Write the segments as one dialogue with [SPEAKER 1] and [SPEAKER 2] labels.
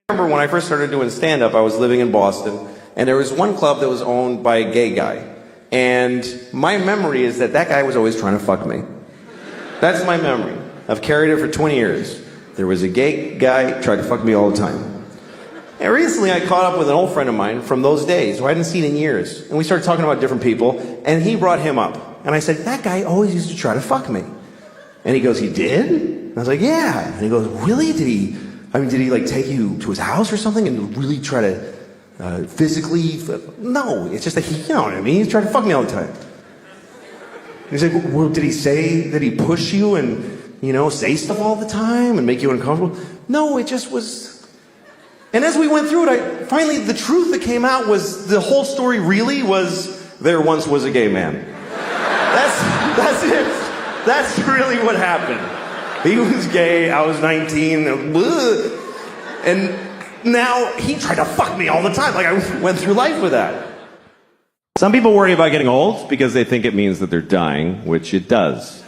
[SPEAKER 1] I remember when I first started doing stand-up, I was living in Boston, and there was one club that was owned by a gay guy. And my memory is that that guy was always trying to fuck me. That's my memory. I've carried it for 20 years. There was a gay guy tried to fuck me all the time. And recently I caught up with an old friend of mine from those days who I hadn't seen in years. And we started talking about different people, and he brought him up. And I said, that guy always used to try to fuck me. And he goes, he did? And I was like, yeah. And he goes, really? Did he like take you to his house or something and really try to physically? No, it's just that he, you know what I mean? He tried to fuck me all the time. And he's like, well, did he say that he pushed you and, you know, say stuff all the time and make you uncomfortable? No, it just was. And as we went through it, finally the truth that came out was the whole story really was there once was a gay man. That's it. That's really what happened. He was gay, I was 19, and now he tried to fuck me all the time. Like, I went through life with that.
[SPEAKER 2] Some people worry about getting old because they think it means that they're dying, which it does.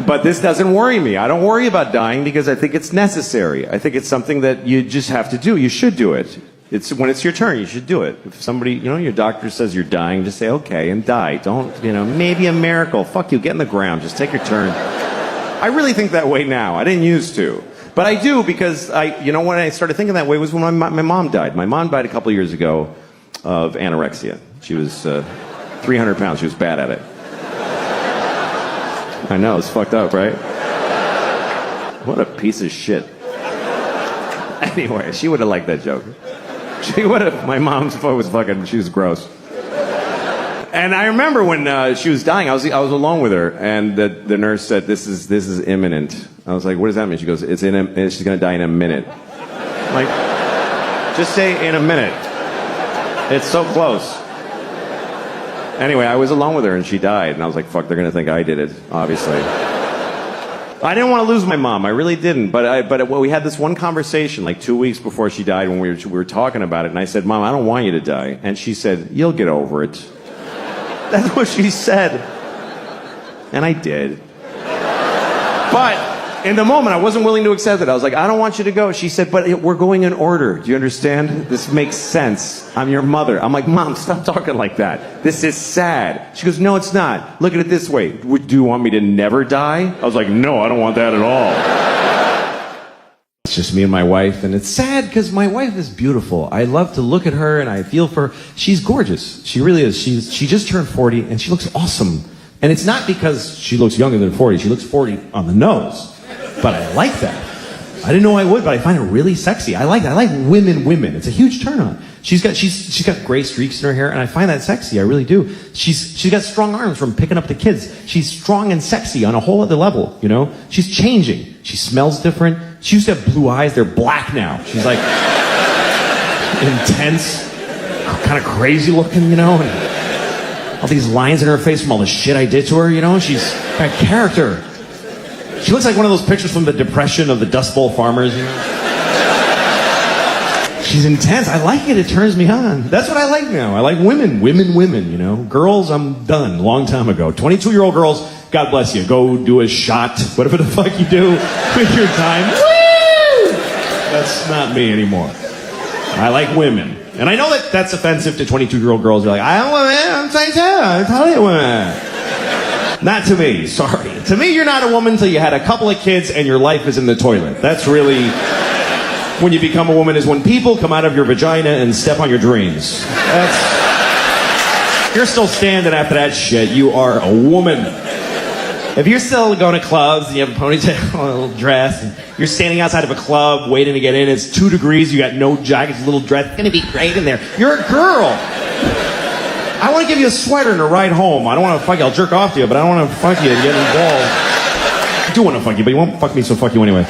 [SPEAKER 2] But this doesn't worry me. I don't worry about dying because I think it's necessary. I think it's something that you just have to do. You should do it. It's when it's your turn, you should do it. If somebody, you know, your doctor says you're dying, just say, okay, and die. Don't, you know, maybe a miracle. Fuck you, get in the ground. Just take your turn. I really think that way now. I didn't used to. But I do because you know, when I started thinking that way was when my mom died. My mom died a couple of years ago of anorexia. She was 300 pounds. She was bad at it. I know, it's fucked up, right? What a piece of shit. Anyway, she would have liked that joke. She would have. My mom was fucking, she was gross. And I remember when she was dying, I was alone with her, and the nurse said, this is imminent. I was like, what does that mean? She goes, she's gonna die in a minute. I'm like, just say in a minute. It's so close. Anyway, I was alone with her and she died, and I was like, fuck, they're gonna think I did it, obviously. I didn't want to lose my mom, I really didn't, but we had this one conversation like 2 weeks before she died when we were talking about it, and I said, Mom, I don't want you to die. And she said, you'll get over it. That's what she said. And I did. But in the moment, I wasn't willing to accept it. I was like, I don't want you to go. She said, but we're going in order. Do you understand? This makes sense. I'm your mother. I'm like, Mom, stop talking like that. This is sad. She goes, no, it's not. Look at it this way. Do you want me to never die? I was like, no, I don't want that at all. It's just me and my wife, and it's sad because my wife is beautiful. I love to look at her, and I feel for her. She's gorgeous. She really is. She just turned 40, and she looks awesome. And it's not because she looks younger than 40. She looks 40 on the nose. But I like that. I didn't know I would, but I find it really sexy. I like that. I like women. It's a huge turn on. She's got gray streaks in her hair, and I find that sexy. I really do. She's got strong arms from picking up the kids. She's strong and sexy on a whole other level, you know? She's changing. She smells different. She used to have blue eyes. They're black now. She's like intense, kind of crazy looking, you know? And all these lines in her face from all the shit I did to her, you know? She's got character. She looks like one of those pictures from the Depression of the Dust Bowl farmers, you know? She's intense. I like it. It turns me on. That's what I like now. I like women, you know? Girls, I'm done. Long time ago. 22-year-old girls, God bless you. Go do a shot. Whatever the fuck you do with your time. Woo! That's not me anymore. I like women. And I know that that's offensive to 22-year-old girls. They're like, I don't want men. I'm 22. I'm telling you women. Not to me, sorry. To me, you're not a woman until you had a couple of kids and your life is in the toilet. That's really when you become a woman, is when people come out of your vagina and step on your dreams. You're still standing after that shit. You are a woman. If you're still going to clubs and you have a ponytail, a little dress, and you're standing outside of a club waiting to get in, it's 2 degrees, you got no jacket, a little dress, it's gonna be great in there. You're a girl. I want to give you a sweater and a ride home. I don't want to fuck you. I'll jerk off to you, but I don't want to fuck you and get involved. I do want to fuck you, but you won't fuck me, so fuck you anyway.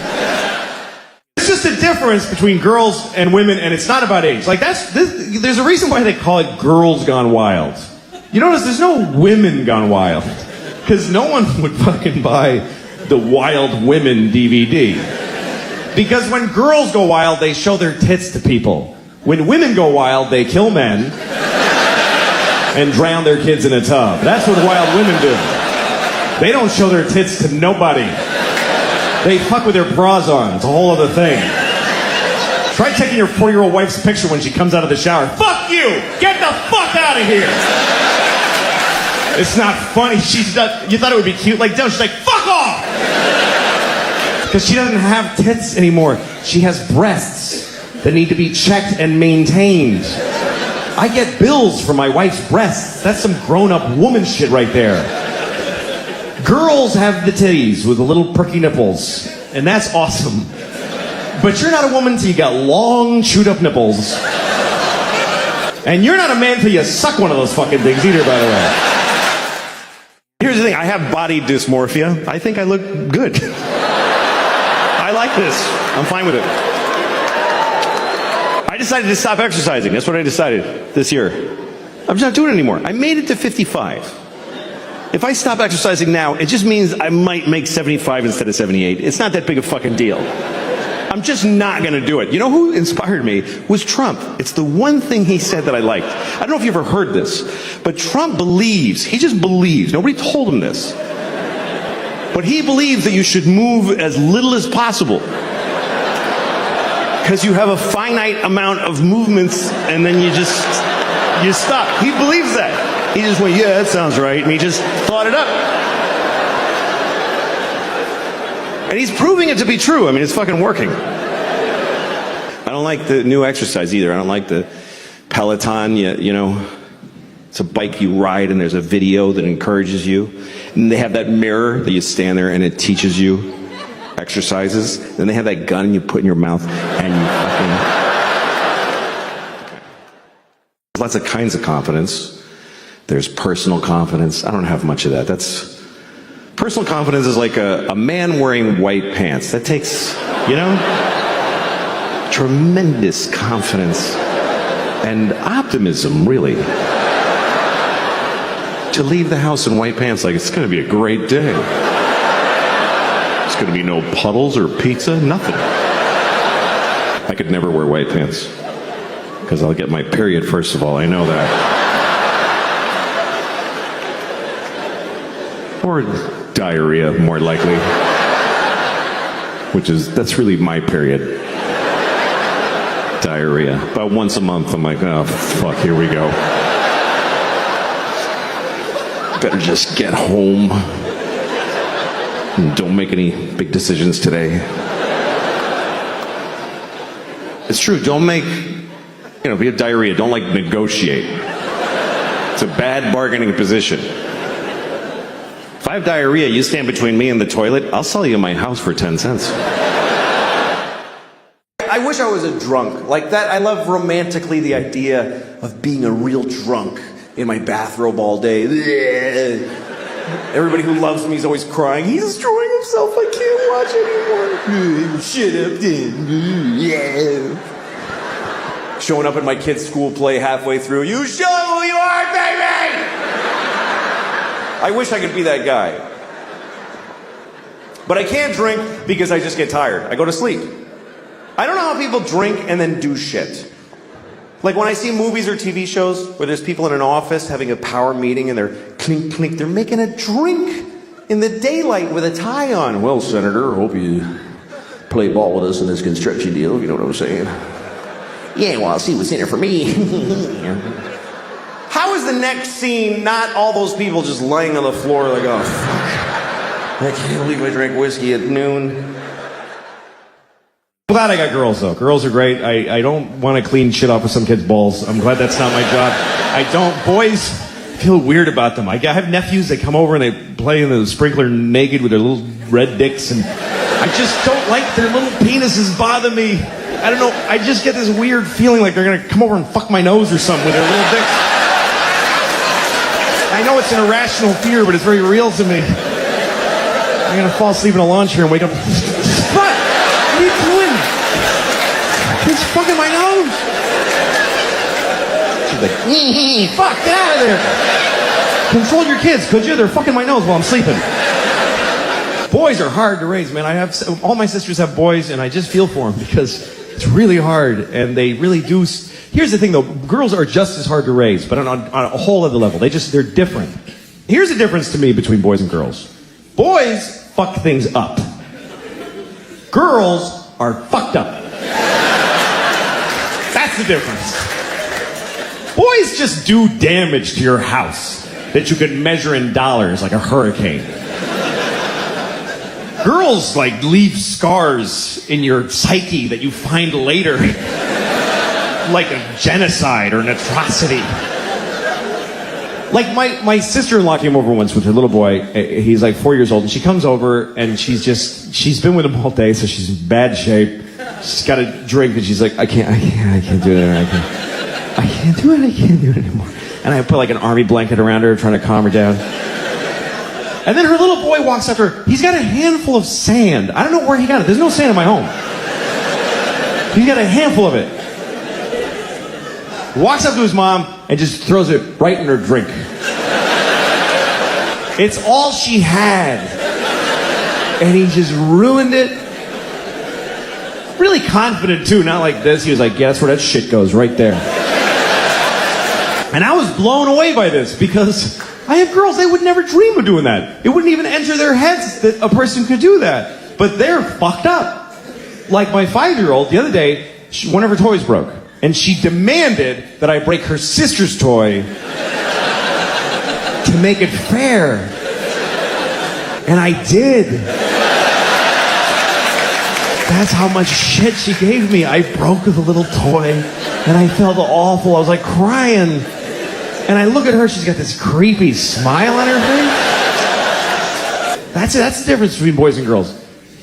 [SPEAKER 2] It's just a difference between girls and women, and it's not about age. Like, there's a reason why they call it Girls Gone Wild. You notice there's no Women Gone Wild. Because no one would fucking buy the Wild Women DVD. Because when girls go wild, they show their tits to people. When women go wild, they kill men and drown their kids in a tub. That's what wild women do. They don't show their tits to nobody. They fuck with their bras on. It's a whole other thing. Try taking your 4-year-old wife's picture when she comes out of the shower. Fuck you! Get the fuck out of here! It's not funny. She's not, you thought it would be cute? Like, no, she's like, fuck off! Because she doesn't have tits anymore. She has breasts that need to be checked and maintained. I get bills for my wife's breasts. That's some grown-up woman shit right there. Girls have the titties with the little perky nipples, and that's awesome. But you're not a woman till you got long, chewed-up nipples. And you're not a man till you suck one of those fucking things either, by the way. Here's the thing, I have body dysmorphia. I think I look good. I like this. I'm fine with it. I decided to stop exercising. That's what I decided this year. I'm just not doing it anymore. I made it to 55. If I stop exercising now, it just means I might make 75 instead of 78. It's not that big a fucking deal. I'm just not gonna do it. You know who inspired me? Was Trump. It's the one thing he said that I liked. I don't know if you ever heard this, but Trump believes, he just believes, nobody told him this, but he believes that you should move as little as possible. Because you have a finite amount of movements and then you stop. He believes that. He just went, yeah, that sounds right, and he just thought it up. And he's proving it to be true. I mean, it's fucking working. I don't like the new exercise either. I don't like the Peloton, you know, it's a bike you ride and there's a video that encourages you. And they have that mirror that you stand there and it teaches you exercises. Then they have that gun you put in your mouth and you fucking... There's lots of kinds of confidence. There's personal confidence. I don't have much of that. Personal confidence is like a man wearing white pants. That takes, you know, tremendous confidence and optimism, really. To leave the house in white pants like it's going to be a great day. There's going to be no puddles or pizza, nothing. I could never wear white pants because I'll get my period, first of all. I know that. Or diarrhea, more likely. That's really my period. Diarrhea. About once a month, I'm like, oh, fuck, here we go. Better just get home. And don't make any big decisions today. It's true, don't make, if you have diarrhea, don't negotiate. It's a bad bargaining position. If I have diarrhea, you stand between me and the toilet, I'll sell you my house for 10 cents.
[SPEAKER 1] I wish I was a drunk. Like that, I love romantically the idea of being a real drunk in my bathrobe all day. Everybody who loves me is always crying. He's destroying himself. I can't watch anymore. Shut up, then. Showing up at my kid's school play halfway through. You show who you are, baby! I wish I could be that guy. But I can't drink because I just get tired. I go to sleep. I don't know how people drink and then do shit. Like when I see movies or TV shows where there's people in an office having a power meeting and they're clink, clink, they're making a drink in the daylight with a tie on. Well, Senator, hope you play ball with us in this construction deal, if you know what I'm saying. Yeah, well, I'll see what's in it for me. How is the next scene not all those people just laying on the floor like, oh, fuck. I can't believe I drank whiskey at noon.
[SPEAKER 2] I'm glad I got girls, though. Girls are great. I don't want to clean shit off of some kid's balls. I'm glad that's not my job. I don't. Boys feel weird about them. I have nephews that come over and they play in the sprinkler naked with their little red dicks, and I just don't like their little penises bother me. I don't know. I just get this weird feeling like they're going to come over and fuck my nose or something with their little dicks. I know it's an irrational fear, but it's very real to me. I'm going to fall asleep in a lawn chair and wake up. What? What are you doing? He's fucking my nose. She's like, fuck, get out of there. Control your kids, could you? They're fucking my nose while I'm sleeping. Boys are hard to raise, man. All my sisters have boys, and I just feel for them because it's really hard, and they really do. Here's the thing, though. Girls are just as hard to raise, but on a whole other level. They're different. Here's the difference to me between boys and girls. Boys fuck things up. Girls are fucked up. the difference. Boys just do damage to your house that you can measure in dollars like a hurricane. Girls, like, leave scars in your psyche that you find later. Like a genocide or an atrocity. Like, my sister-in-law came over once with her little boy. He's like 4 years old, and she comes over, and she's been with him all day, so she's in bad shape. She's got a drink, and she's like, I can't do it. I can't do it anymore. And I put like an army blanket around her, trying to calm her down. And then her little boy walks up to her. He's got a handful of sand. I don't know where he got it. There's no sand in my home. He's got a handful of it. Walks up to his mom and just throws it right in her drink. It's all she had. And he just ruined it. Really confident too, not like this. He was like, yeah, that's where that shit goes, right there. And I was blown away by this because I have girls, they would never dream of doing that. It wouldn't even enter their heads that a person could do that. But they're fucked up. Like my 5-year-old, the other day, one of her toys broke. And she demanded that I break her sister's toy to make it fair. And I did. That's how much shit she gave me. I broke the little toy, and I felt awful. I was like crying. And I look at her, she's got this creepy smile on her face. That's it. That's the difference between boys and girls.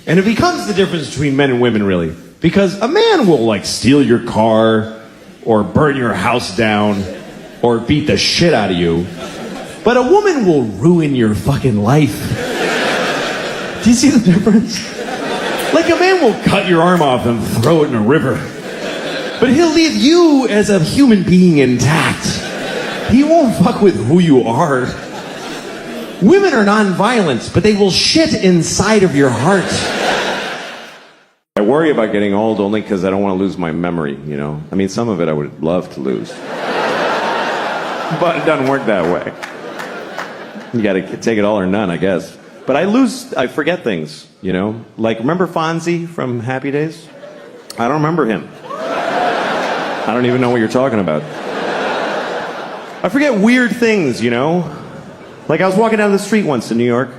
[SPEAKER 2] And it becomes the difference between men and women, really. Because a man will, like, steal your car, or burn your house down, or beat the shit out of you. But a woman will ruin your fucking life. Do you see the difference? Like, a man will cut your arm off and throw it in a river. But he'll leave you as a human being intact. He won't fuck with who you are. Women are non-violent, but they will shit inside of your heart. I worry about getting old only because I don't want to lose my memory, you know? I mean, some of it I would love to lose. But it doesn't work that way. You gotta take it all or none, I guess. But I forget things, you know? Like, remember Fonzie from Happy Days? I don't remember him. I don't even know what you're talking about. I forget weird things, you know? Like, I was walking down the street once in New York,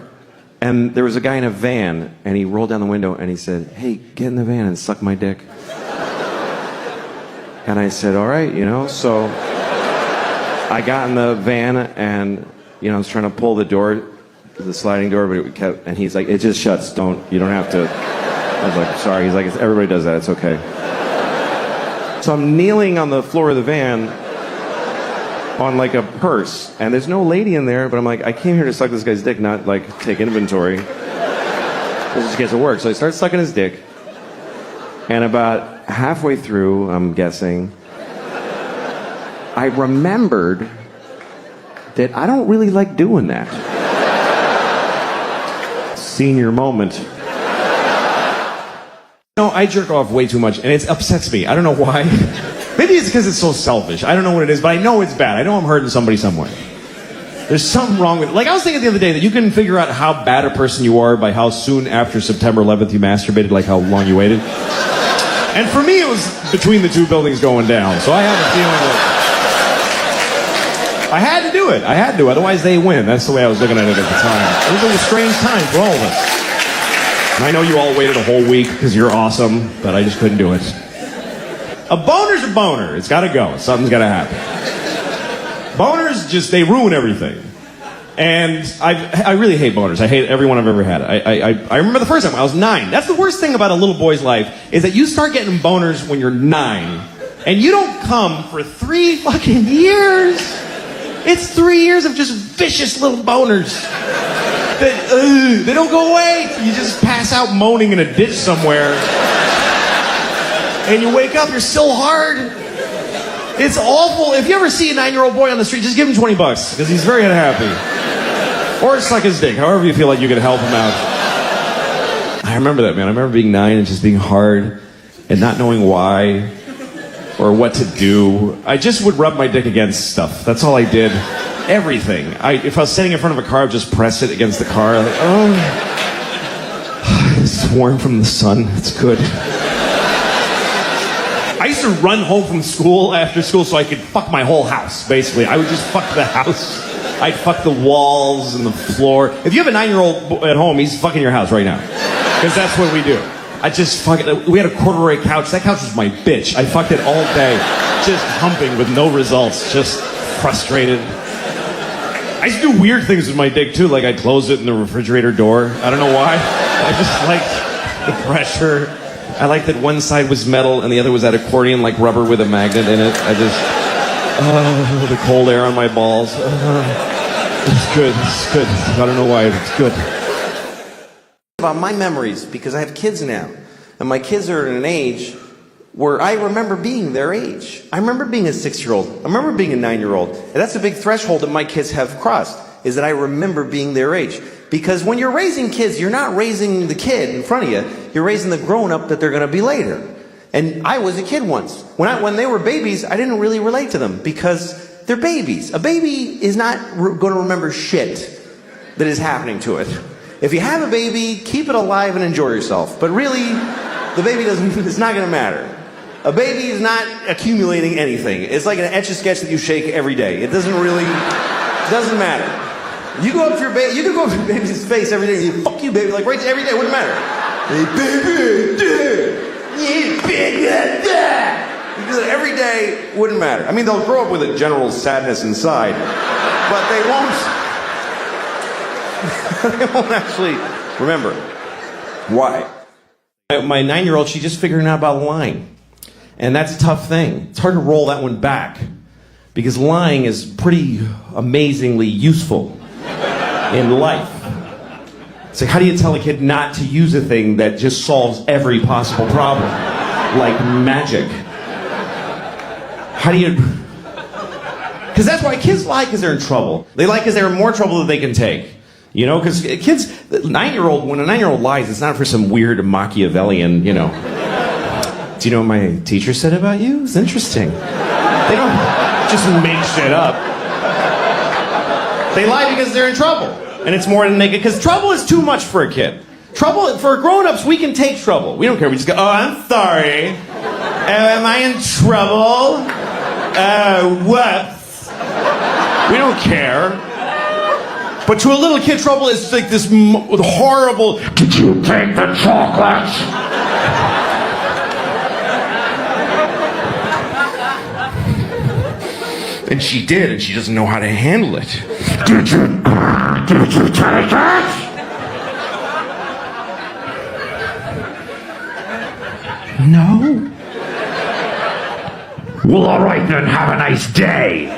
[SPEAKER 2] and there was a guy in a van, and he rolled down the window and he said, hey, get in the van and suck my dick. And I said, all right, you know? So I got in the van, and, you know, I was trying to pull the door, the sliding door, but it kept, and he's like, it just shuts, you don't have to. I was like, sorry. He's like, everybody does that, it's okay. So I'm kneeling on the floor of the van on like a purse, and there's no lady in there, but I'm like, I came here to suck this guy's dick, not like take inventory. This just gets to work. So I start sucking his dick, and about halfway through, I'm guessing, I remembered that I don't really like doing that. Senior moment. No, I jerk off way too much, and it upsets me. I don't know why. Maybe it's because it's so selfish. I don't know what it is, but I know it's bad. I know I'm hurting somebody somewhere. There's something wrong with it. Like, I was thinking the other day that you can figure out how bad a person you are by how soon after September 11th you masturbated, like how long you waited. And for me, it was between the two buildings going down. So I have a feeling that I had to do it. I had to, otherwise they win. That's the way I was looking at it at the time. It was a strange time for all of us. And I know you all waited a whole week because you're awesome, but I just couldn't do it. A boner's a boner. It's got to go. Something's got to happen. Boners just, they ruin everything. And I really hate boners. I hate every one I've ever had. I remember the first time, I was 9. That's the worst thing about a little boy's life, is that you start getting boners when you're 9. And you don't come for 3 fucking years. It's 3 years of just vicious little boners. They don't go away. You just pass out moaning in a ditch somewhere. And you wake up, you're still hard. It's awful. If you ever see a 9-year-old boy on the street, just give him $20, because he's very unhappy. Or suck his dick, however you feel like you can help him out. I remember that, man. I remember being 9 and just being hard and not knowing why or what to do. I just would rub my dick against stuff. That's all I did. Everything. If I was sitting in front of a car, I would just press it against the car. Like, oh, it's warm from the sun. It's good. I used to run home from school after school so I could fuck my whole house, basically. I would just fuck the house. I'd fuck the walls and the floor. If you have a 9-year-old at home, he's fucking your house right now. Because that's what we do. I just fuck it. We had a corduroy couch. That couch was my bitch. I fucked it all day. Just humping with no results. Just frustrated. I used to do weird things with my dick too, like I'd close it in the refrigerator door. I don't know why. I just liked the pressure. I liked that one side was metal and the other was that accordion, like rubber with a magnet in it. I just, the cold air on my balls. It's good, it's good. I don't know why, it's good.
[SPEAKER 1] About my memories, because I have kids now, and my kids are at an age where I remember being their age. I remember being a 6-year-old. I remember being a 9-year-old. And that's a big threshold that my kids have crossed, is that I remember being their age. Because when you're raising kids, you're not raising the kid in front of you. You're raising the grown-up that they're going to be later. And I was a kid once. When they were babies, I didn't really relate to them because they're babies. A baby is not going to remember shit that is happening to it. If you have a baby, keep it alive and enjoy yourself. But really, the baby it's not going to matter. A baby is not accumulating anything. It's like an Etch-a-Sketch that you shake every day. It doesn't matter. You go up to your baby, you can go up to your baby's face every day and you fuck you baby, like right every day, it wouldn't matter. Hey baby, you big because every day wouldn't matter. I mean, they'll grow up with a general sadness inside, but they won't actually remember. Why? My 9-year-old, she's just figuring out about lying. And that's a tough thing. It's hard to roll that one back because lying is pretty amazingly useful in life. It's like, how do you tell a kid not to use a thing that just solves every possible problem? Like magic. How do you... Because that's why kids lie, because they're in trouble. They lie because they're in more trouble than they can take. You know, because kids, when a 9-year-old lies, it's not for some weird Machiavellian, you know. Do you know what my teacher said about you? It's interesting. They don't just make shit up. They lie because they're in trouble. And it's more than they can, because trouble is too much for a kid. Trouble, for grown-ups, we can take trouble. We don't care. We just go, oh, I'm sorry. Am I in trouble? What? We don't care. But to a little kid, trouble is like this horrible, did you take the chocolate? And she did, and she doesn't know how to handle it. Did you take it? No. Well, all right then, have a nice day.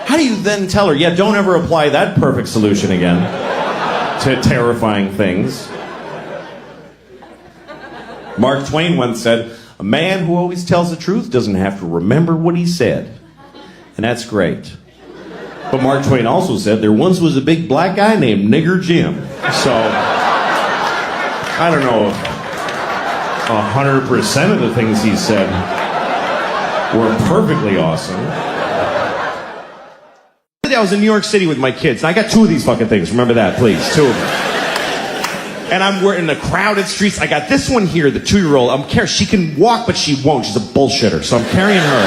[SPEAKER 1] How do you then tell her, yeah, don't ever apply that perfect solution again to terrifying things? Mark Twain once said, a man who always tells the truth doesn't have to remember what he said. And that's great. But Mark Twain also said there once was a big black guy named Nigger Jim. So, I don't know if 100% of the things he said were perfectly awesome. I was in New York City with my kids, and I got 2 of these fucking things. Remember that, please. 2 of them. And we're in the crowded streets. I got this one here, the 2-year-old. She can walk, but she won't. She's a bullshitter, so I'm carrying her.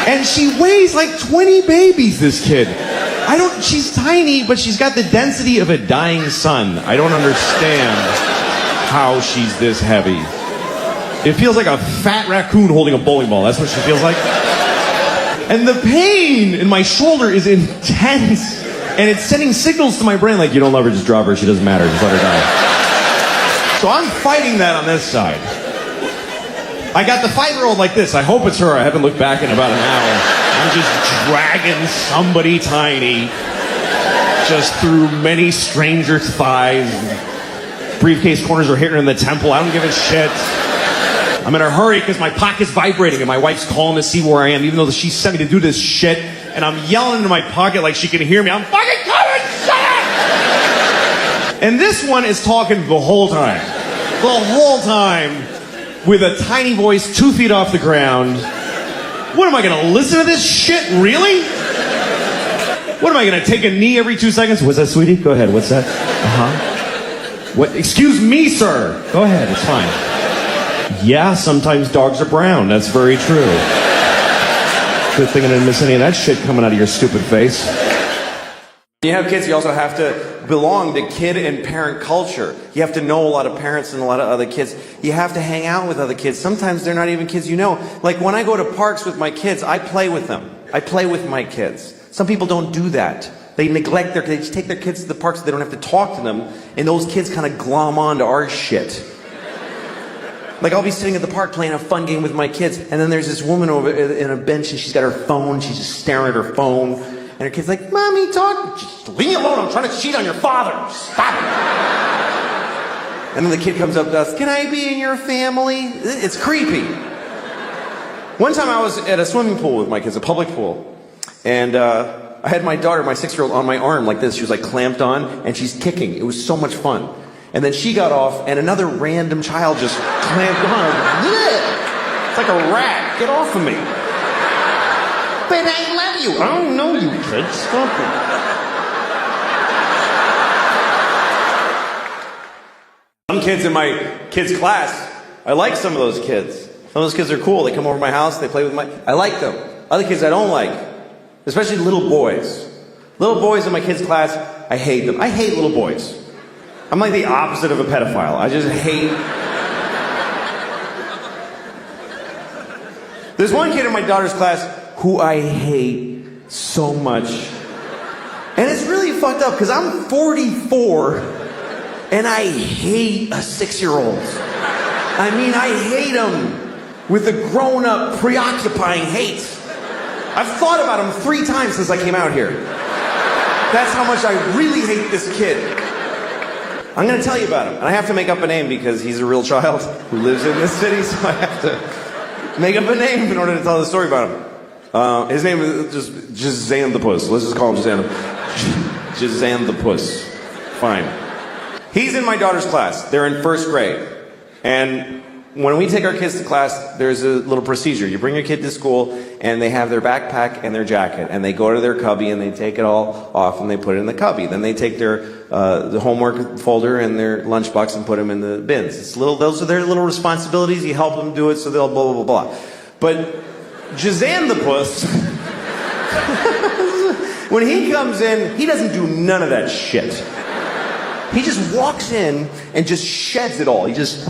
[SPEAKER 1] And she weighs like 20 babies, this kid. She's tiny, but she's got the density of a dying sun. I don't understand how she's this heavy. It feels like a fat raccoon holding a bowling ball. That's what she feels like. And the pain in my shoulder is intense. And it's sending signals to my brain like, you don't love her, just drop her, she doesn't matter, just let her die. So I'm fighting that on this side. I got the 5-year-old like this. I hope it's her. I haven't looked back in about an hour. I'm just dragging somebody tiny just through many strangers' thighs. Briefcase corners are hitting her in the temple. I don't give a shit. I'm in a hurry because my pocket's vibrating and my wife's calling to see where I am, even though she sent me to do this shit. And I'm yelling into my pocket like she can hear me. I'm fucking coming! Shut up! And this one is talking the whole time. The whole time. With a tiny voice 2 feet off the ground. What am I gonna listen to this shit? Really?
[SPEAKER 2] What am I gonna take a knee every 2 seconds? What's that, sweetie? Go ahead. What's that? Uh-huh. What? Excuse me, sir. Go ahead. It's fine. Yeah, sometimes dogs are brown. That's very true. Good thing I didn't miss any of that shit coming out of your stupid face.
[SPEAKER 1] When you have kids, you also have to belong to kid and parent culture. You have to know a lot of parents and a lot of other kids. You have to hang out with other kids. Sometimes they're not even kids you know. Like when I go to parks with my kids, I play with them. I play with my kids. Some people don't do that. They neglect they just take their kids to the parks so they don't have to talk to them, and those kids kind of glom onto our shit. Like I'll be sitting at the park playing a fun game with my kids, and then there's this woman over in a bench, and she's got her phone, she's just staring at her phone, and her kid's like, Mommy, talk. Just leave me alone, I'm trying to cheat on your father. Stop it. And then the kid comes up to us, can I be in your family? It's creepy. One time I was at a swimming pool with my kids, a public pool, and I had my daughter, my 6-year-old, on my arm like this. She was like clamped on, and she's kicking. It was so much fun. And then she got off, and another random child just clamped on. It's like a rat. Get off of me. But I love you. I don't know you, kid. Stop it. Some kids in my kids' class, I like some of those kids. Some of those kids are cool. They come over to my house, they play with I like them. Other kids I don't like. Especially little boys. Little boys in my kids' class, I hate them. I hate little boys. I'm like the opposite of a pedophile. I just hate... There's one kid in my daughter's class who I hate so much. And it's really fucked up because I'm 44 and I hate a 6-year-old. I mean, I hate him with a grown-up, preoccupying hate. I've thought about him 3 times since I came out here. That's how much I really hate this kid. I'm going to tell you about him. And I have to make up a name because he's a real child who lives in this city, so I have to make up a name in order to tell the story about him. His name is just Zan the Puss. Let's just call him Zan the Puss. Fine. He's in my daughter's class. They're in 1st grade. And when we take our kids to class, there's a little procedure. You bring your kid to school, and they have their backpack and their jacket, and they go to their cubby, and they take it all off, and they put it in the cubby. Then they take their the homework folder and their lunchbox and put them in the bins. Those are their little responsibilities. You help them do it, so they'll blah, blah, blah, blah. But Jazan the Puss, when he comes in, he doesn't do none of that shit. He just walks in and just sheds it all. He just...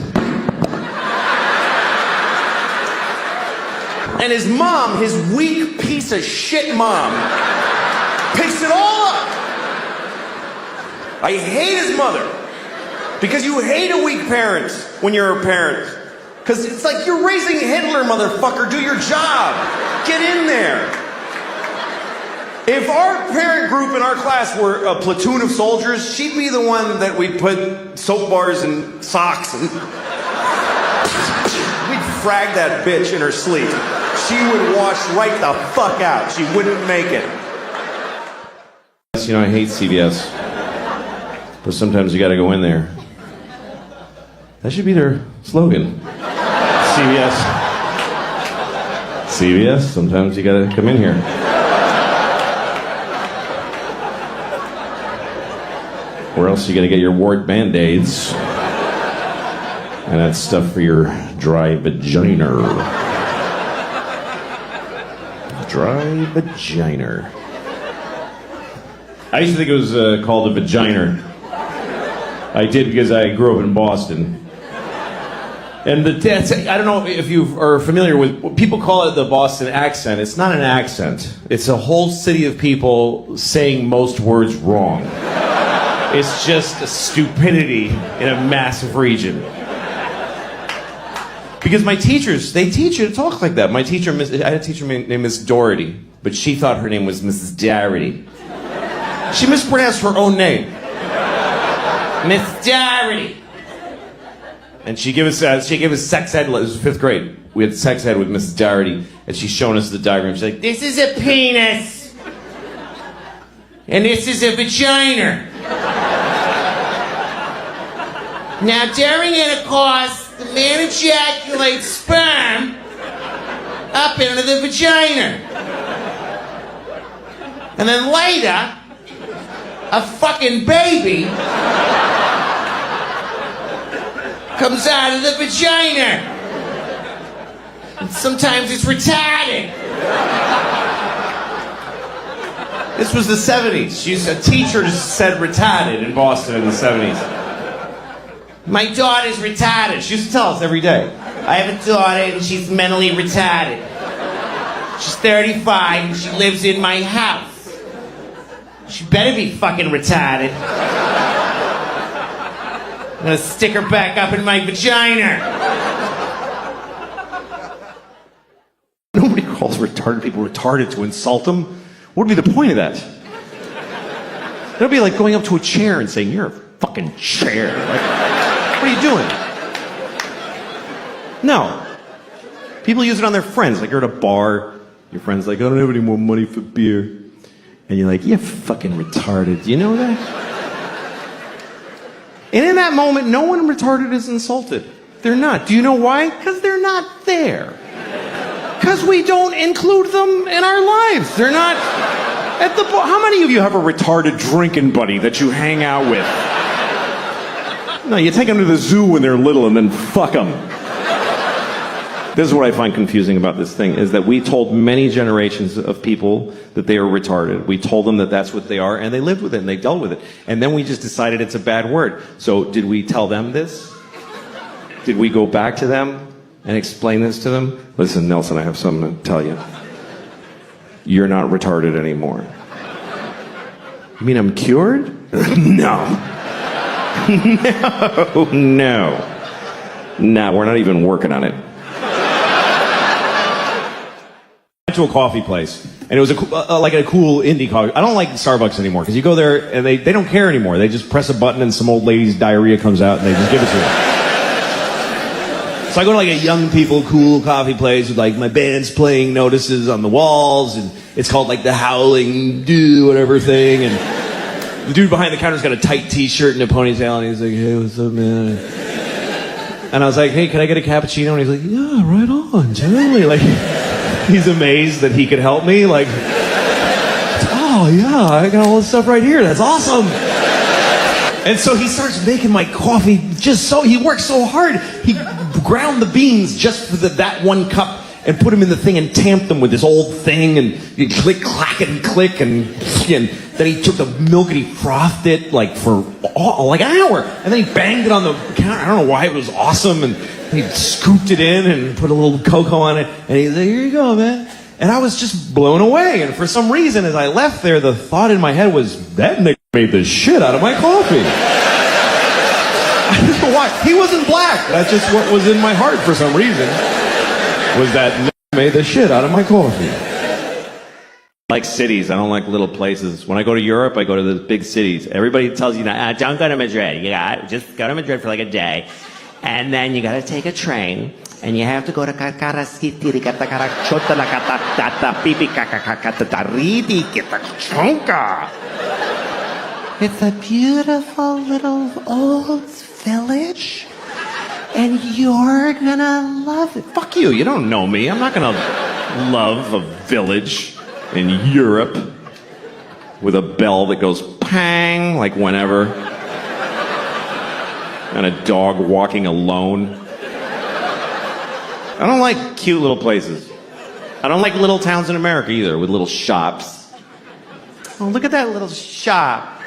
[SPEAKER 1] And his mom, his weak piece of shit mom, picks it all up. I hate his mother. Because you hate a weak parent when you're a parent. Because it's like you're raising Hitler, motherfucker. Do your job. Get in there. If our parent group in our class were a platoon of soldiers, she'd be the one that we put soap bars and socks and... We'd frag that bitch in her sleep. She would wash right the fuck out. She wouldn't make it.
[SPEAKER 2] You know, I hate CVS. But sometimes you gotta go in there. That should be their slogan. CVS. CVS, sometimes you gotta come in here. Or else you gotta get your wart Band-Aids. And that stuff for your dry vagina. Dry vagina. I used to think it was called a vagina. I did because I grew up in Boston. And I don't know if you are familiar with, people call it the Boston accent. It's not an accent. It's a whole city of people saying most words wrong. It's just a stupidity in a massive region. Because my teachers, they teach you to talk like that. My teacher, I had a teacher named Miss Doherty, but she thought her name was Mrs. Doherty. She mispronounced her own name. Miss Doherty. And she gave us sex ed. It was 5th grade. We had sex ed with Mrs. Doherty, and she's showing us the diagram. She's like, "This is a penis, and this is a vagina. Now, during intercourse, the man ejaculates sperm up into the vagina.
[SPEAKER 1] And then later, a fucking baby comes out of the vagina. And sometimes it's retarded. This was the 70s. A teacher said retarded in Boston in the 70s. My daughter's retarded. She used to tell us every day. I have a daughter and she's mentally retarded. She's 35 and she lives in my house. She better be fucking retarded. I'm gonna stick her back up in my vagina.
[SPEAKER 2] Nobody calls retarded people retarded to insult them. What would be the point of that? That'd be like going up to a chair and saying, "You're a fucking chair." Like, what are you doing? No. People use it on their friends. Like, you're at a bar, your friend's like, "I don't have any more money for beer." And you're like, "You're fucking retarded." Do you know that? And in that moment, no one retarded is insulted. They're not. Do you know why? Because they're not there. Because we don't include them in our lives. They're not at the bar. How many of you have a retarded drinking buddy that you hang out with? No, you take them to the zoo when they're little and then fuck them. This is what I find confusing about this thing, is that we told many generations of people that they were retarded. We told them that that's what they are, and they lived with it, and they dealt with it. And then we just decided it's a bad word. So did we tell them this? Did we go back to them and explain this to them? Listen, Nelson, I have something to tell you. You're not retarded anymore. You mean I'm cured? No. No, we're not even working on it. I went to a coffee place, and it was like a cool indie coffee. I don't like Starbucks anymore, because you go there, and they don't care anymore. They just press a button, and some old lady's diarrhea comes out, and they just give it to you. So I go to like a young people cool coffee place with like my band's playing notices on the walls, and it's called like the Howling Do whatever thing, and the dude behind the counter's got a tight t-shirt and a ponytail, and he's like, "Hey, what's up, man?" And I was like, "Hey, can I get a cappuccino?" And he's like, "Yeah, right on, totally." Like, he's amazed that he could help me. Like, "Oh yeah, I got all this stuff right here. That's awesome." And so he starts making my coffee he works so hard. He ground the beans just for that one cup and put them in the thing and tamped them with this old thing, and you click, clack, and click, and then he took the milk and he frothed it like for like an hour, and then he banged it on the counter. I don't know why, it was awesome, and he scooped it in and put a little cocoa on it, and he's like, "Here you go, man." And I was just blown away, and for some reason, as I left there, the thought in my head was, that nigga made the shit out of my coffee. I don't know why. He wasn't black. That's just what was in my heart for some reason. Was that made the shit out of my coffee. I like cities. I don't like little places. When I go to Europe, I go to the big cities. Everybody tells you, don't go to Madrid. Just go to Madrid for like a day. And then you got to take a train. And you have to go to It's a beautiful little old village. And you're gonna love it. Fuck you, you don't know me. I'm not gonna love a village in Europe with a bell that goes pang, like whenever. And a dog walking alone. I don't like cute little places. I don't like little towns in America either, with little shops. Oh, look at that little shop.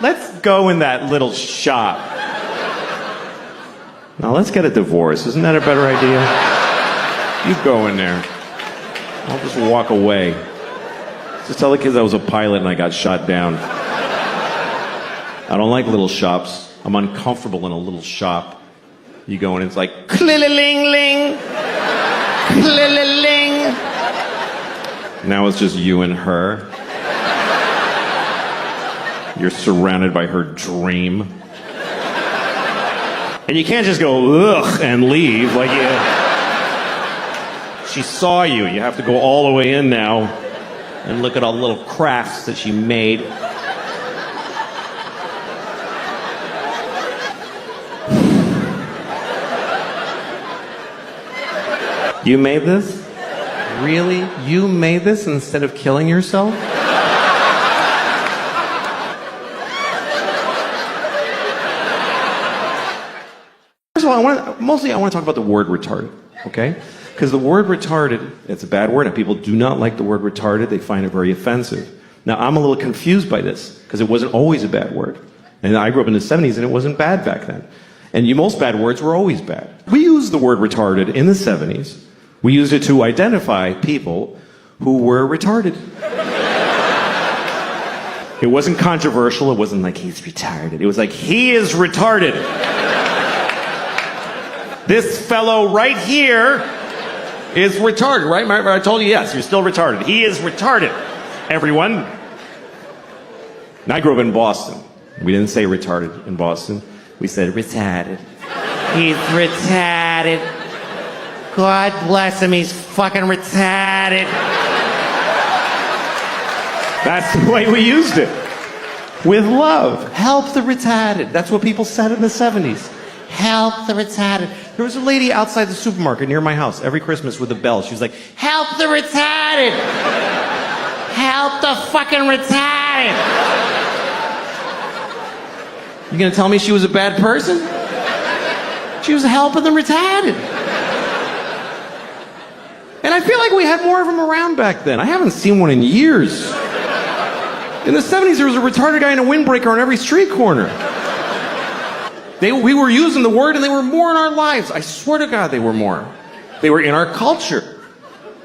[SPEAKER 2] Let's go in that little shop. Now let's get a divorce. Isn't that a better idea? You go in there. I'll just walk away. Just tell the kids I was a pilot and I got shot down. I don't like little shops. I'm uncomfortable in a little shop. You go in and it's like, clill-a-ling-ling, clill-a-ling. Now it's just you and her. You're surrounded by her dream. And you can't just go, ugh, and leave. Like, she saw you. You have to go all the way in now and look at all the little crafts that she made. You made this?
[SPEAKER 1] Really? You made this instead of killing yourself? First of all, I want to talk about the word retarded, okay? Because the word retarded, it's a bad word, and people do not like the word retarded. They find it very offensive. Now, I'm a little confused by this, because it wasn't always a bad word. And I grew up in the 70s, and it wasn't bad back then. And most bad words were always bad. We used the word retarded in the 70s. We used it to identify people who were retarded. It wasn't controversial. It wasn't like, he's retarded. It was like, he is retarded. This fellow right here is retarded, right? I told you, yes, you're still retarded. He is retarded, everyone. And I grew up in Boston. We didn't say retarded in Boston. We said retarded. He's retarded. God bless him, he's fucking retarded. That's the way we used it. With love. Help the retarded. That's what people said in the 70s. Help the retarded. There was a lady outside the supermarket near my house every Christmas with a bell. She was like, help the retarded. Help the fucking retarded. You gonna tell me she was a bad person? She was helping the retarded. And I feel like we had more of them around back then. I haven't seen one in years. In the 70s, there was a retarded guy in a windbreaker on every street corner. We were using the word, and they were more in our lives. I swear to God, they were more. They were in our culture.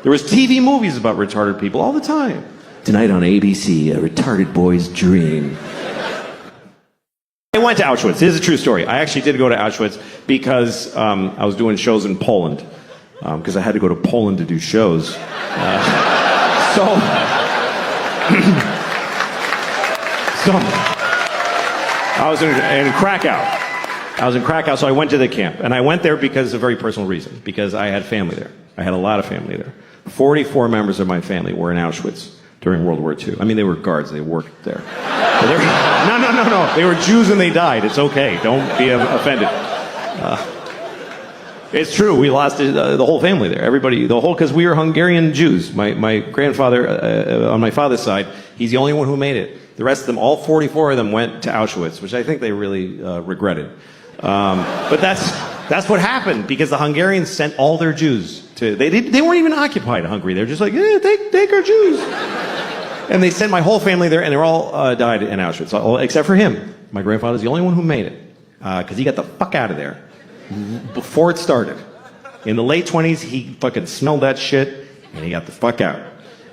[SPEAKER 1] There was TV movies about retarded people all the time. Tonight on ABC, a retarded boy's dream. I went to Auschwitz. This is a true story. I actually did go to Auschwitz because I was doing shows in Poland. Because I had to go to Poland to do shows. So I was in Krakow. So I went to the camp. And I went there because of a very personal reason. Because I had family there. I had a lot of family there. 44 members of my family were in Auschwitz during World War II. I mean, they were guards. They worked there. No. They were Jews and they died. It's okay. Don't be offended. It's true. We lost the whole family there. Everybody, because we were Hungarian Jews. My grandfather, on my father's side, he's the only one who made it. The rest of them, all 44 of them, went to Auschwitz, which I think they really regretted. But that's what happened, because the Hungarians sent all their Jews to. They weren't even occupied Hungary. They were just like, yeah, take our Jews. And they sent my whole family there, and they all died in Auschwitz, except for him. My grandfather's the only one who made it, because he got the fuck out of there before it started. In the late 20s, he fucking smelled that shit, and he got the fuck out.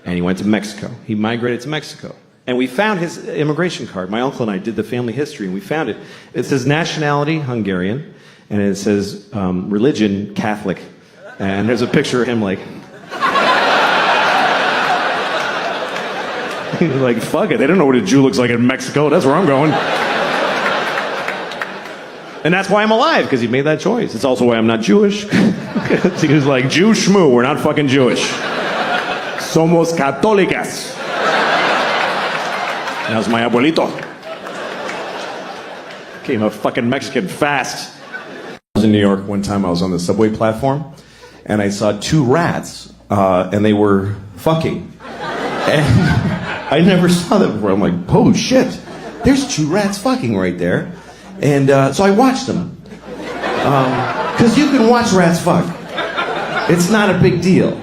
[SPEAKER 1] And he went to Mexico. He migrated to Mexico. And we found his immigration card. My uncle and I did the family history, and we found it. It says nationality, Hungarian, and it says religion, Catholic. And there's a picture of him like... like, fuck it, they don't know what a Jew looks like in Mexico. That's where I'm going. And that's why I'm alive, because he made that choice. It's also why I'm not Jewish. He was like, Jew schmoo, we're not fucking Jewish. Somos católicas. That was my abuelito. Became a fucking Mexican fast. I was in New York one time. I was on the subway platform, and I saw two rats, and they were fucking. And I never saw that before. I'm like, oh shit, there's two rats fucking right there. And so I watched them. Because you can watch rats fuck. It's not a big deal.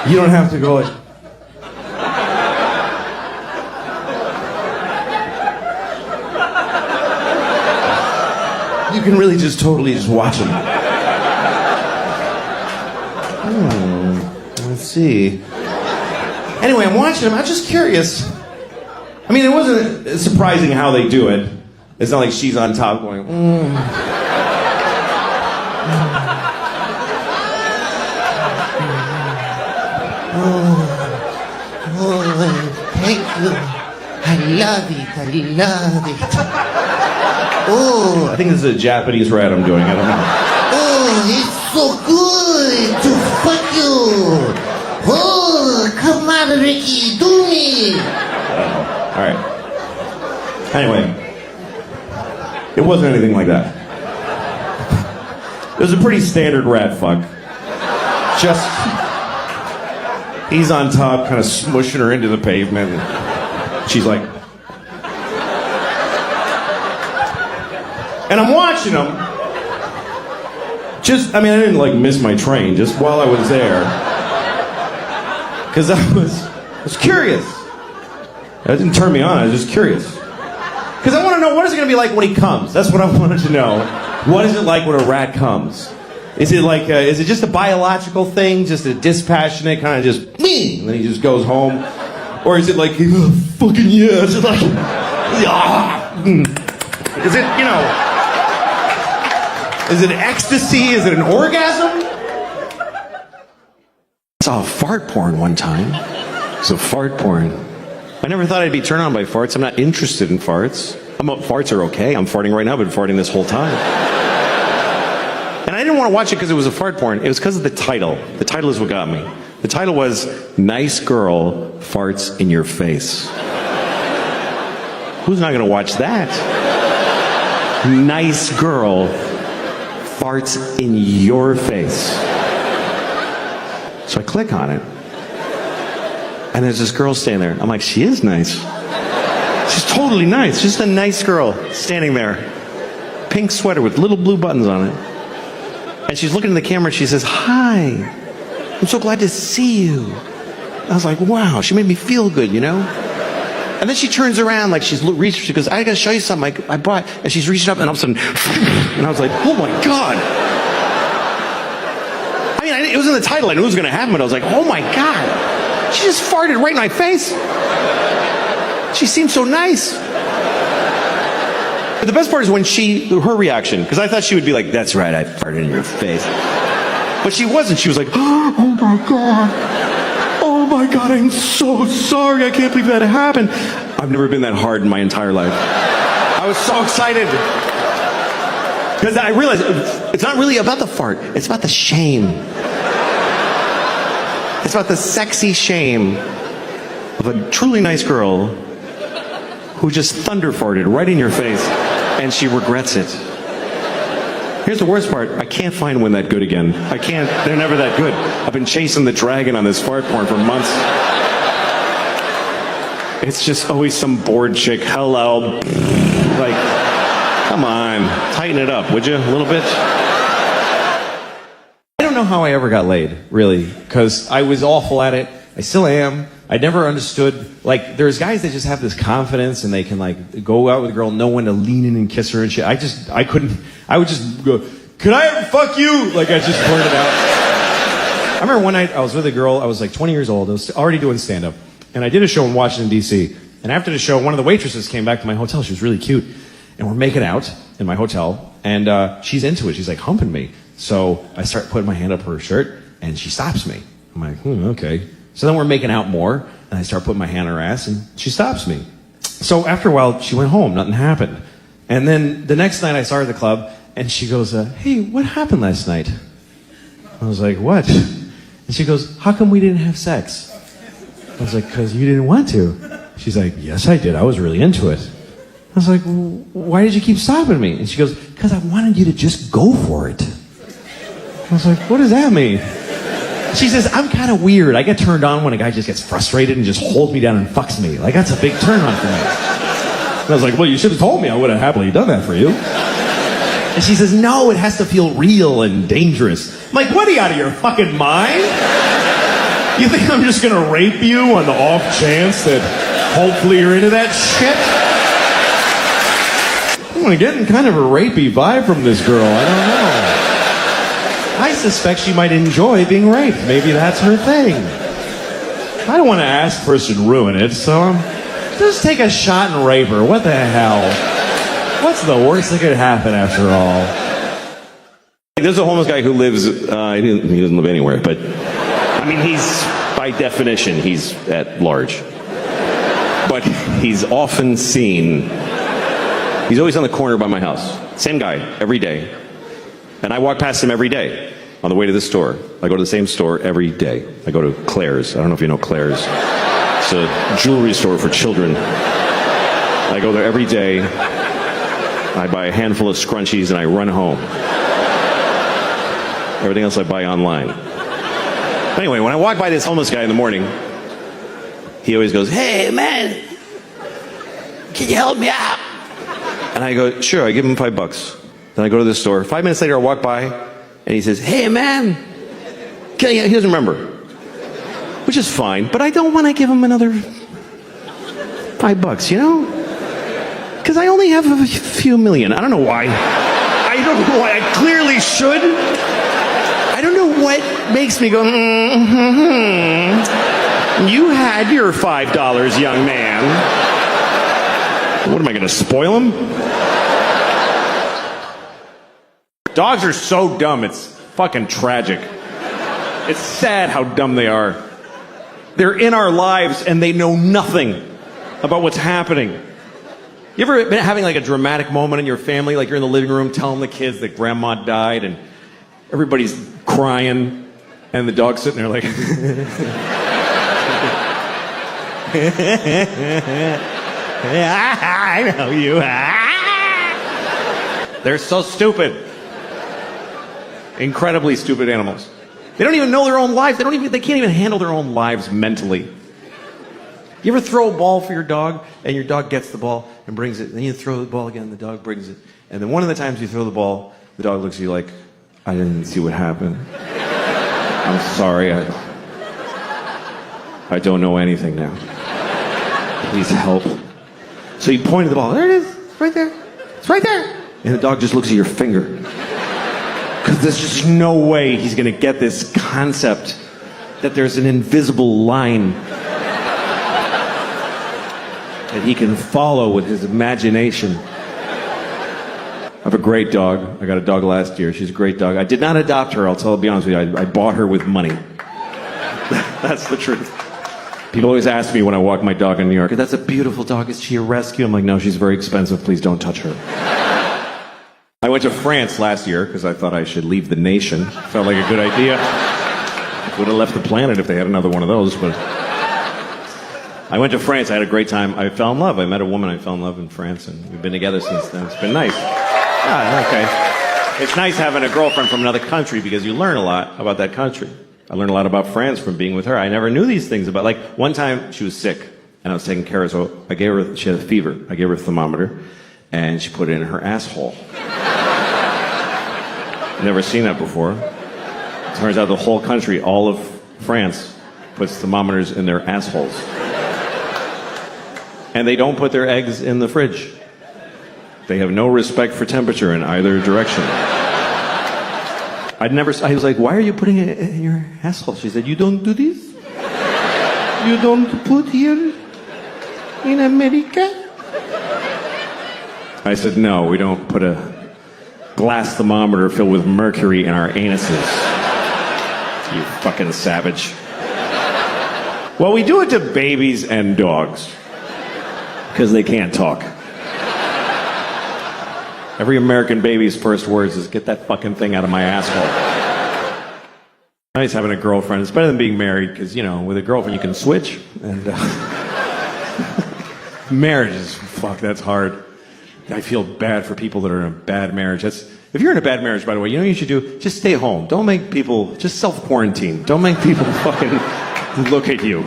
[SPEAKER 1] You don't have to go like... You can really just totally just watch them. Let's see. Anyway, I'm watching them. I'm just curious. I mean, it wasn't surprising how they do it. It's not like she's on top going,
[SPEAKER 3] thank you. I love it. Oh,
[SPEAKER 1] I think this is a Japanese rat I'm doing. I don't know.
[SPEAKER 3] oh, it's so good to fuck you. Oh, come on, Ricky, do me.
[SPEAKER 1] All right. Anyway, it wasn't anything like that. It was a pretty standard rat fuck.
[SPEAKER 2] He's on top, kind of smushing her into the pavement. And she's like... And I'm watching him. I didn't like miss my train, just while I was there. Because I was curious. That didn't turn me on, I was just curious. Because I want to know, what is it going to be like when he comes? That's what I wanted to know. What is it like when a rat comes? Is it just a biological thing, just a dispassionate kind of just, me, and then he just goes home? Or is it like, oh, fucking yeah, is it like, is it, is it ecstasy? Is it an orgasm? I saw fart porn one time. So fart porn. I never thought I'd be turned on by farts. I'm not interested in farts. Farts are okay. I'm farting right now. I've been farting this whole time. And I didn't want to watch it because it was a fart porn. It was because of the title. The title is what got me. The title was, Nice Girl Farts in Your Face. Who's not going to watch that? Nice girl farts in your face. So I click on it. And there's this girl standing there. I'm like, she is nice. She's totally nice. Just a nice girl standing there. Pink sweater with little blue buttons on it. And she's looking in the camera and she says, hi, I'm so glad to see you. I was like, wow, she made me feel good, And then she turns around like she's reaching, she goes, I gotta show you something I bought. And she's reaching up and all of a sudden, and I was like, oh my God. It was in the title. I knew it was gonna happen, but I was like, oh my God. She just farted right in my face. She seemed so nice. But the best part is when her reaction, because I thought she would be like, that's right, I farted in your face. But she wasn't. She was like, oh my God. Oh my God, I'm so sorry. I can't believe that happened. I've never been that hard in my entire life. I was so excited. Because I realized it's not really about the fart. It's about the shame. It's about the sexy shame of a truly nice girl who just thunder farted right in your face, and she regrets it. Here's the worst part. I can't find one that good again. I can't. They're never that good. I've been chasing the dragon on this fart porn for months. It's just always some bored chick. Hello. Like, come on. Tighten it up, would you? A little bit? I don't know how I ever got laid, really, because I was awful at it. I still am. I never understood, like, there's guys that just have this confidence and they can, like, go out with a girl, know when to lean in and kiss her and shit. I couldn't. I would just go, could I ever fuck you? Like, I just blurted out. I remember one night I was with a girl, I was like 20 years old, I was already doing stand-up, and I did a show in Washington, D.C., and after the show, one of the waitresses came back to my hotel. She was really cute, and we're making out in my hotel, and she's into it. She's, like, humping me. So I start putting my hand up her shirt, and she stops me. I'm like, okay. So then we're making out more, and I start putting my hand on her ass, and she stops me. So after a while, she went home. Nothing happened. And then the next night I saw her at the club, and she goes, hey, what happened last night? I was like, what? And she goes, how come we didn't have sex? I was like, because you didn't want to. She's like, yes, I did. I was really into it. I was like, why did you keep stopping me? And she goes, because I wanted you to just go for it. I was like, what does that mean? She says, I'm kind of weird. I get turned on when a guy just gets frustrated and just holds me down and fucks me. Like, that's a big turn on for me. And I was like, well, you should have told me. I would have happily done that for you. And she says, no, it has to feel real and dangerous. I'm like, what, are you out of your fucking mind? You think I'm just gonna rape you on the off chance that hopefully you're into that shit? I'm getting kind of a rapey vibe from this girl. I don't know. I suspect she might enjoy being raped. Maybe that's her thing. I don't want to ask first and ruin it, so just take a shot and rape her. What the hell? What's the worst that could happen after all? There's a homeless guy who lives, he doesn't live anywhere, but, I mean, he's, by definition, he's at large. But he's often seen, he's always on the corner by my house. Same guy, every day. And I walk past him every day on the way to the store. I go to the same store every day. I go to Claire's. I don't know if you know Claire's. It's a jewelry store for children. I go there every day. I buy a handful of scrunchies and I run home. Everything else I buy online. Anyway, when I walk by this homeless guy in the morning, he always goes, "Hey, man, can you help me out?" And I go, "Sure." I give him $5. Then I go to the store. 5 minutes later, I walk by, and he says, "Hey, man, can you..." He doesn't remember, which is fine, but I don't want to give him another $5, you know? Because I only have a few million. I don't know why. I don't know why. I clearly should. I don't know what makes me go, You had your $5, young man. What am I going to spoil him? Dogs are so dumb, it's fucking tragic. It's sad how dumb they are. They're in our lives and they know nothing about what's happening. You ever been having like a dramatic moment in your family, like you're in the living room telling the kids that grandma died and everybody's crying and the dog's sitting there like... I know you. They're so stupid. Incredibly stupid animals. They don't even know their own lives. They can't even handle their own lives mentally. You ever throw a ball for your dog and your dog gets the ball and brings it, and then you throw the ball again and the dog brings it, and then one of the times you throw the ball, the dog looks at you like, "I didn't see what happened. I'm sorry. I don't know anything now. Please help." So you point at the ball. "There it is. It's right there. It's right there." And the dog just looks at your finger. Because there's just no way he's going to get this concept that there's an invisible line that he can follow with his imagination. I have a great dog. I got a dog last year. She's a great dog. I did not adopt her. I'll be honest with you. I bought her with money. That's the truth. People always ask me when I walk my dog in New York, "That's a beautiful dog. Is she a rescue?" I'm like, "No, she's very expensive. Please don't touch her." I went to France last year because I thought I should leave the nation. Felt like a good idea. Would have left the planet if they had another one of those, but... I went to France. I had a great time. I fell in love. I met a woman. I fell in love in France, and we've been together since then. It's been nice. Okay. It's nice having a girlfriend from another country because you learn a lot about that country. I learned a lot about France from being with her. I never knew these things about... Like, one time she was sick, and I was taking care of her, so she had a fever. I gave her a thermometer, and she put it in her asshole. Never seen that before. Turns out the whole country, all of France, puts thermometers in their assholes. And they don't put their eggs in the fridge. They have no respect for temperature in either direction. I was like, "Why are you putting it in your asshole?" She said, "You don't do this? You don't put here in America?" I said, "No, we don't put a glass thermometer filled with mercury in our anuses. You fucking savage." Well, we do it to babies and dogs. Because they can't talk. Every American baby's first words is, "Get that fucking thing out of my asshole." Nice having a girlfriend. It's better than being married, because, you know, with a girlfriend you can switch. And marriage is, fuck, that's hard. I feel bad for people that are in a bad marriage. If you're in a bad marriage, by the way, you know what you should do? Just stay home. Don't make people, just self-quarantine. Don't make people fucking look at you.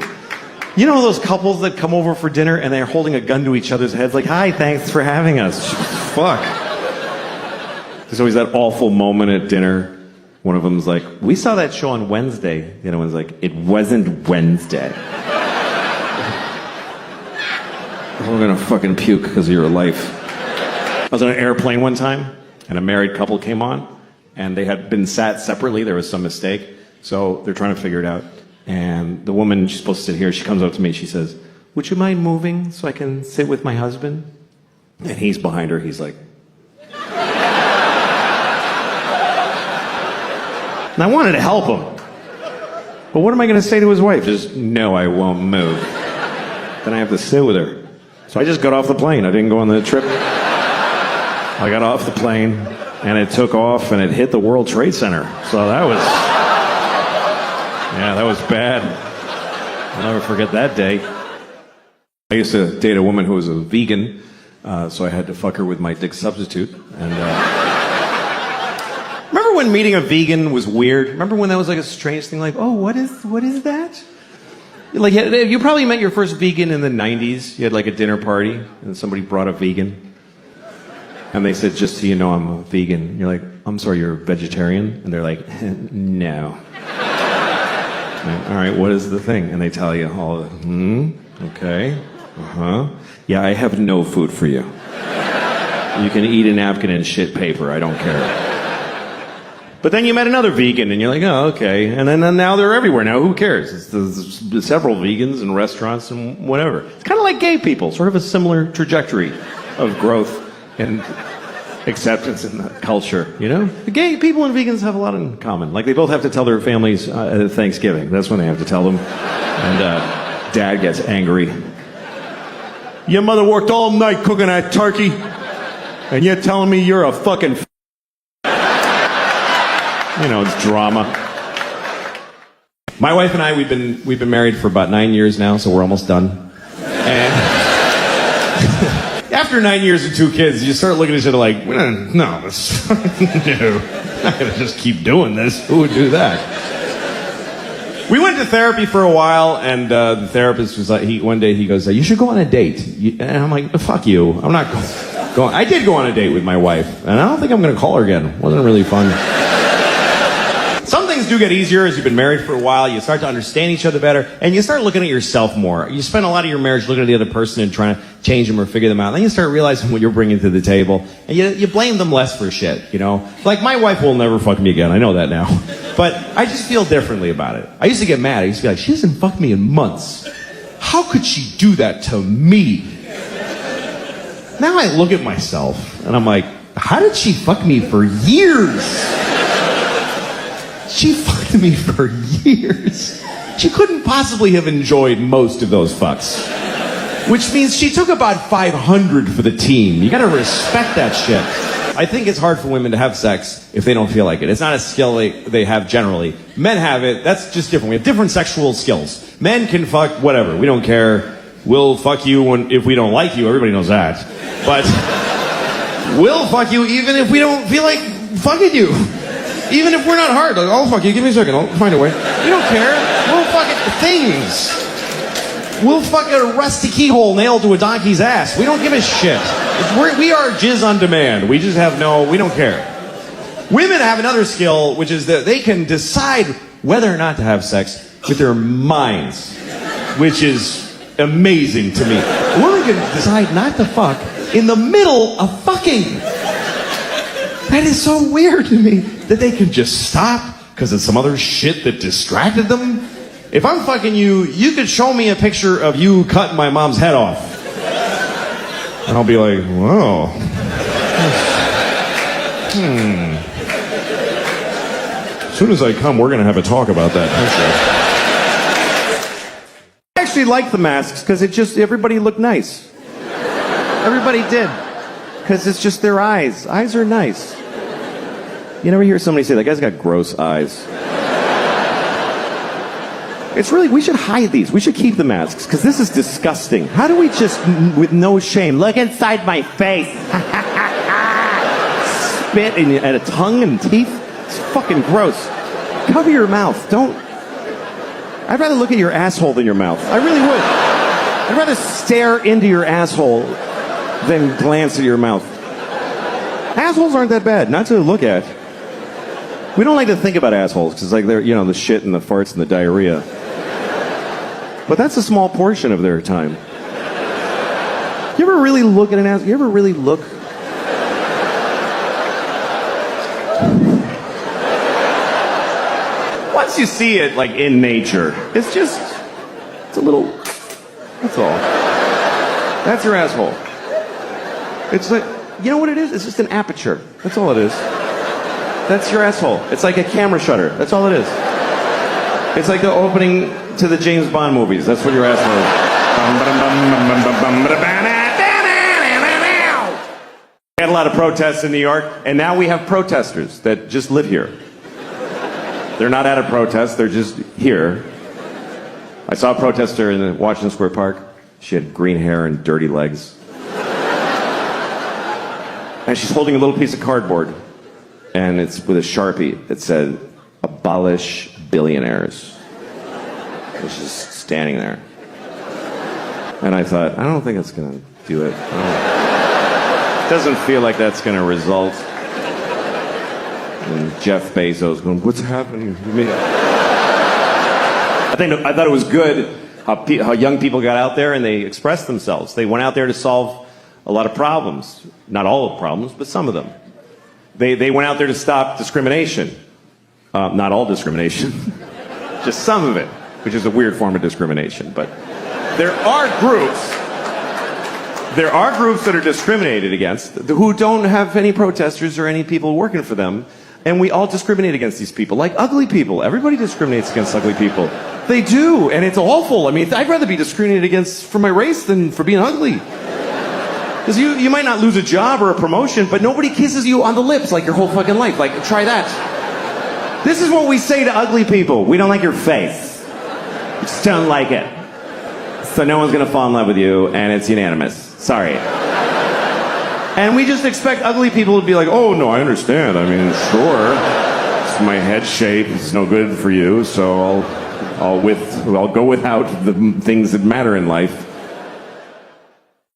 [SPEAKER 2] You know those couples that come over for dinner and they're holding a gun to each other's heads like, "Hi, thanks for having us." Fuck. There's always that awful moment at dinner. One of them's like, "We saw that show on Wednesday." The other one's like, "It wasn't Wednesday." I'm gonna fucking puke because of your life. I was on an airplane one time and a married couple came on and they had been sat separately. There was some mistake. So they're trying to figure it out. And the woman, she's supposed to sit here, she comes up to me, she says, "Would you mind moving so I can sit with my husband?" And he's behind her, he's like... And I wanted to help him. But what am I going to say to his wife? Just, "No, I won't move." Then I have to sit with her. So I just got off the plane. I didn't go on the trip. I got off the plane, and it took off, and it hit the World Trade Center. So that was... Yeah, that was bad. I'll never forget that day. I used to date a woman who was a vegan, so I had to fuck her with my dick substitute. And remember when meeting a vegan was weird? Remember when that was like a strange thing? Like, oh, what is that? Like, you probably met your first vegan in the 90s. You had like a dinner party, and somebody brought a vegan. And they said, just so you know, I'm a vegan. And you're like, I'm sorry, you're a vegetarian? And they're like, no. All right, what is the thing? And they tell you all, okay, yeah, I have no food for you. You can eat a napkin and shit paper, I don't care. But then you met another vegan, and you're like, oh, okay. And then now they're everywhere. Now, who cares? There's several vegans in restaurants and whatever. It's kind of like gay people, sort of a similar trajectory of growth and acceptance in the culture, you know? The gay people and vegans have a lot in common. Like, they both have to tell their families at Thanksgiving. That's when they have to tell them. And dad gets angry. Your mother worked all night cooking that turkey, and you're telling me you're a fucking You know, it's drama. My wife and I, we've been married for about 9 years now, so we're almost done. And after 9 years and 2 kids, you start looking at each other like, no, I'm not gonna just keep doing this. Who would do that? We went to therapy for a while, and the therapist was like, one day he goes, you should go on a date. And I'm like, fuck you. I'm not going. I did go on a date with my wife, and I don't think I'm gonna call her again. It wasn't really fun. Some things do get easier as you've been married for a while. You start to understand each other better, and you start looking at yourself more. You spend a lot of your marriage looking at the other person and trying to change them or figure them out. Then you start realizing what you're bringing to the table, and you blame them less for shit, you know? Like, my wife will never fuck me again. I know that now. But I just feel differently about it. I used to get mad. I used to be like, she hasn't fucked me in months. How could she do that to me? Now I look at myself, and I'm like, how did she fuck me for years? She fucked me for years. She couldn't possibly have enjoyed most of those fucks. Which means she took about 500 for the team. You gotta respect that shit. I think it's hard for women to have sex if they don't feel like it. It's not a skill they have generally. Men have it. That's just different. We have different sexual skills. Men can fuck whatever. We don't care. We'll fuck you if we don't like you. Everybody knows that. But we'll fuck you even if we don't feel like fucking you. Even if we're not hard, like, I'll fuck you, give me a second, I'll find a way. We don't care. We'll fuck things. We'll fuck a rusty keyhole nailed to a donkey's ass. We don't give a shit. We are jizz on demand. We just have we don't care. Women have another skill, which is that they can decide whether or not to have sex with their minds, which is amazing to me. A woman can decide not to fuck in the middle of fucking. That is so weird to me, that they can just stop because of some other shit that distracted them. If I'm fucking you, you could show me a picture of you cutting my mom's head off. And I'll be like, whoa. As soon as I come, we're going to have a talk about that picture. I actually like the masks because everybody looked nice. Everybody did. Because it's just their eyes. Eyes are nice. You never hear somebody say, that guy's got gross eyes. It's really, we should hide these. We should keep the masks, because this is disgusting. How do we just, with no shame, look inside my face. Spit at a tongue and teeth? It's fucking gross. Cover your mouth. I'd rather look at your asshole than your mouth. I really would. I'd rather stare into your asshole than glance at your mouth. Assholes aren't that bad, not to look at. We don't like to think about assholes, because like they're, the shit and the farts and the diarrhea. But that's a small portion of their time. You ever really look at an asshole? You ever really look? Once you see it, like, in nature, it's a little, that's all. That's your asshole. It's like, you know what it is? It's just an aperture. That's all it is. That's your asshole. It's like a camera shutter. That's all it is. It's like the opening to the James Bond movies. That's what your asshole is. We had a lot of protests in New York, and now we have protesters that just live here. They're not at a protest, they're just here. I saw a protester in the Washington Square Park. She had green hair and dirty legs. And she's holding a little piece of cardboard. and it's with a Sharpie that said, "Abolish billionaires." It's just standing there. And I thought, I don't think it's going to do it. It doesn't feel like that's going to result. And Jeff Bezos going, "What's happening to me?" I thought it was good how young people got out there and they expressed themselves. They went out there to solve a lot of problems. Not all the problems, but some of them. They went out there to stop discrimination. Not all discrimination. Just some of it, which is a weird form of discrimination. But there are groups that are discriminated against who don't have any protesters or any people working for them. And we all discriminate against these people, like ugly people. Everybody discriminates against ugly people. They do, and it's awful. I mean, I'd rather be discriminated against for my race than for being ugly. Because you might not lose a job or a promotion, but nobody kisses you on the lips like your whole fucking life. Like, try that. This is what we say to ugly people. We don't like your face. We just don't like it. So no one's gonna fall in love with you, and it's unanimous. Sorry. And we just expect ugly people to be like, "Oh, no, I understand. I mean, sure. It's my head shape. It's no good for you, so I'll go without the things that matter in life."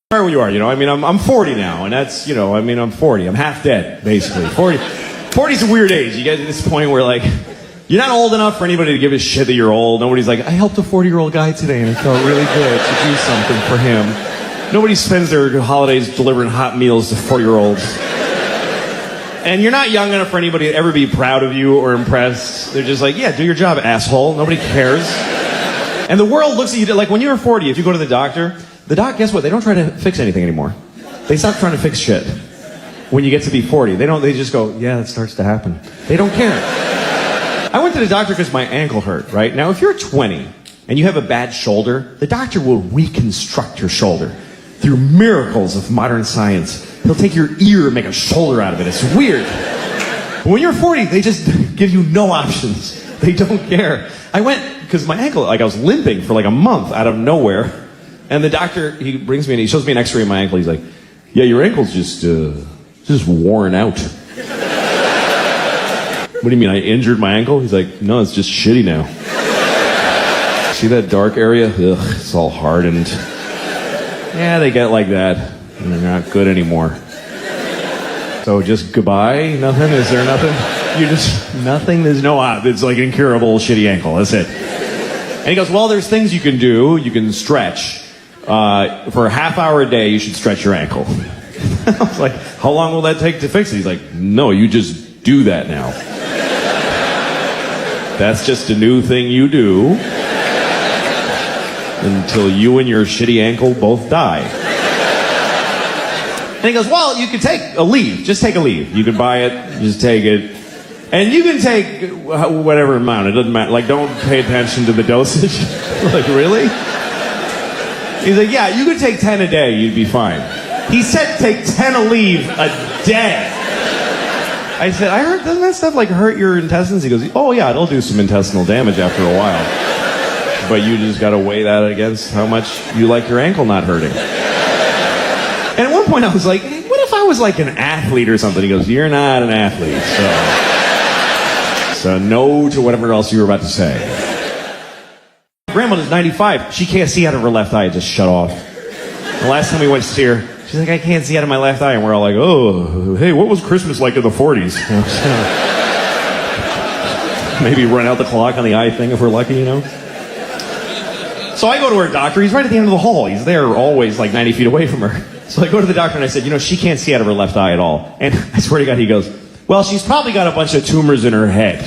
[SPEAKER 4] Where you are, you know, I mean, I'm 40 now, and that's, you know, I mean, I'm 40. I'm half dead, basically. 40's a weird age. You get to this point where, like, you're not old enough for anybody to give a shit that you're old. Nobody's like, "I helped a 40-year-old guy today, and it felt really good to do something for him." Nobody spends their holidays delivering hot meals to 4-year-olds. And you're not young enough for anybody to ever be proud of you or impressed. They're just like, "Yeah, do your job, asshole." Nobody cares. And the world looks at you like when you're 40, if you go to the doctor, guess what? They don't try to fix anything anymore. They stop trying to fix shit. When you get to be 40, they just go, "Yeah, that starts to happen." They don't care. I went to the doctor because my ankle hurt, right? Now, if you're 20 and you have a bad shoulder, the doctor will reconstruct your shoulder through miracles of modern science. He'll take your ear and make a shoulder out of it. It's weird. But when you're 40, they just give you no options. They don't care. I went, because my ankle, like I was limping for like a month out of nowhere. And the doctor, he brings me and he shows me an x-ray of my ankle. He's like, "Yeah, your ankle's just worn out." "What do you mean, I injured my ankle?" He's like, "No, it's just shitty now. See that dark area? Ugh, it's all hardened." Yeah, they get like that. And they're not good anymore. So just goodbye? Nothing? Is there nothing? You just, nothing? There's no, it's like an incurable shitty ankle. That's it. And he goes, "Well, there's things you can do. You can stretch. For a half hour a day, you should stretch your ankle." I was like, "How long will that take to fix it?" He's like, "No, you just do that now. That's just a new thing you do until you and your shitty ankle both die." And he goes, "Well, you can take a leave. Just take a leave. You can buy it. Just take it. And you can take whatever amount. It doesn't matter. Like, don't pay attention to the dosage." Like, really? He's like, "Yeah, you could take 10 a day. You'd be fine." He said take 10 a leave a day. I said, "I heard, doesn't that stuff like hurt your intestines?" He goes, "Oh yeah, it'll do some intestinal damage after a while. But you just gotta weigh that against how much you like your ankle not hurting." And at one point I was like, "Hey, what if I was like an athlete or something?" He goes, "You're not an athlete, so no to whatever else you were about to say." Grandmother's 95. She can't see out of her left eye. It just shut off. The last time we went to see her, she's like, "I can't see out of my left eye." And we're all like, "Oh, hey, what was Christmas like in the 40s? Maybe run out the clock on the eye thing if we're lucky, you know? So I go to her doctor. He's right at the end of the hall. He's there always like 90 feet away from her. So I go to the doctor and I said, "She can't see out of her left eye at all." And I swear to God, he goes, "Well, she's probably got a bunch of tumors in her head."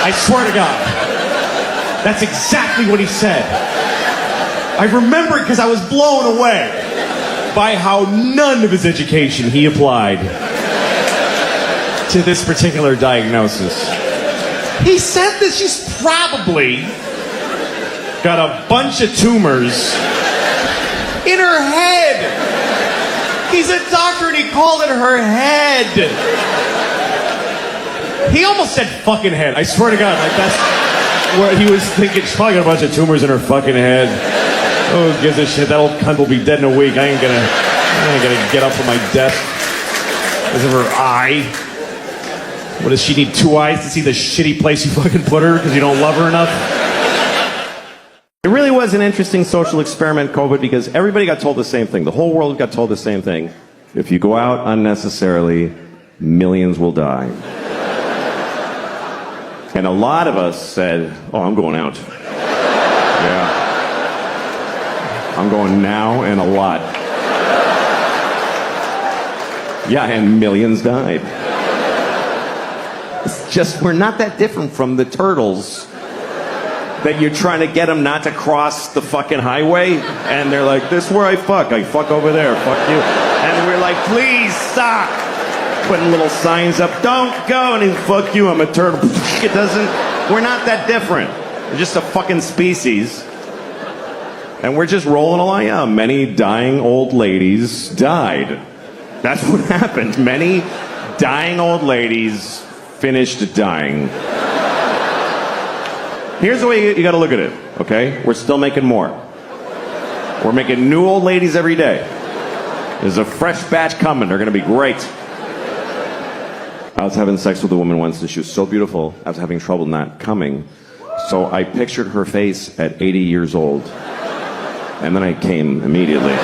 [SPEAKER 4] I swear to God. That's exactly what he said. I remember it because I was blown away by how none of his education he applied to this particular diagnosis. He said that she's probably got a bunch of tumors in her head. He's a doctor and he called it her head. He almost said fucking head. I swear to God, like that's what he was thinking. She's probably got a bunch of tumors in her fucking head. Oh, who gives a shit? That old cunt will be dead in a week. I ain't gonna get up from my desk because of her eye. What, does she need 2 eyes to see the shitty place you fucking put her because you don't love her enough?
[SPEAKER 2] It really was an interesting social experiment, COVID, because everybody got told the same thing. The whole world got told the same thing. If you go out unnecessarily, millions will die. And a lot of us said, oh, I'm going out. Yeah. I'm going now and a lot. Yeah, and millions died. It's just, we're not that different from the turtles that you're trying to get them not to cross the fucking highway, and they're like, this is where I fuck over there, fuck you. And we're like, please stop. Putting little signs up, don't go, and he's, fuck you, I'm a turtle. It doesn't, we're not that different. We're just a fucking species. And we're just rolling along. Yeah, many dying old ladies died. That's what happened. Many dying old ladies finished dying. Here's the way you gotta look at it, okay? We're still making more. We're making new old ladies every day. There's a fresh batch coming. They're gonna be great. I was having sex with a woman once, and she was so beautiful, I was having trouble not coming. So I pictured her face at 80 years old. And then I came immediately.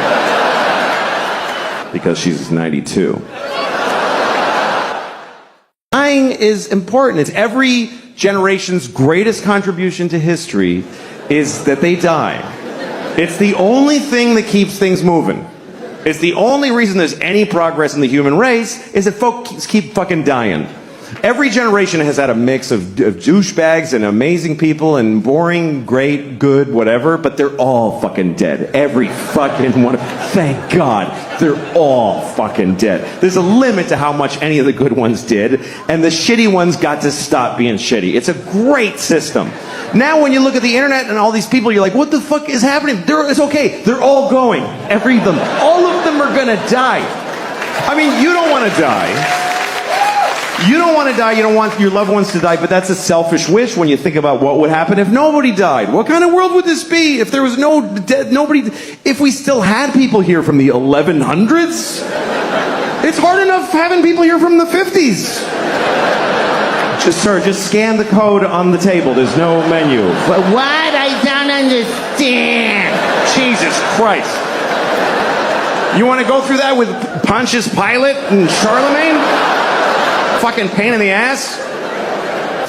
[SPEAKER 2] Because she's 92. Dying is important. It's every generation's greatest contribution to history is that they die. It's the only thing that keeps things moving. It's the only reason there's any progress in the human race is that folks keep fucking dying. Every generation has had a mix of douchebags and amazing people and boring, great, good, whatever, but they're all fucking dead. Every fucking one. Thank God, they're all fucking dead. There's a limit to how much any of the good ones did, and the shitty ones got to stop being shitty. It's a great system. Now when you look at the internet and all these people, you're like, what the fuck is happening? It's okay. They're all going. All of them are gonna die. I mean, you don't want to die. You don't want to die, you don't want your loved ones to die, but that's a selfish wish when you think about what would happen if nobody died. What kind of world would this be if there was nobody, if we still had people here from the 1100s? It's hard enough having people here from the 50s. Just scan the code on the table. There's no menu.
[SPEAKER 3] But what? I don't understand.
[SPEAKER 2] Jesus Christ. You want to go through that with Pontius Pilate and Charlemagne? Fucking pain in the ass.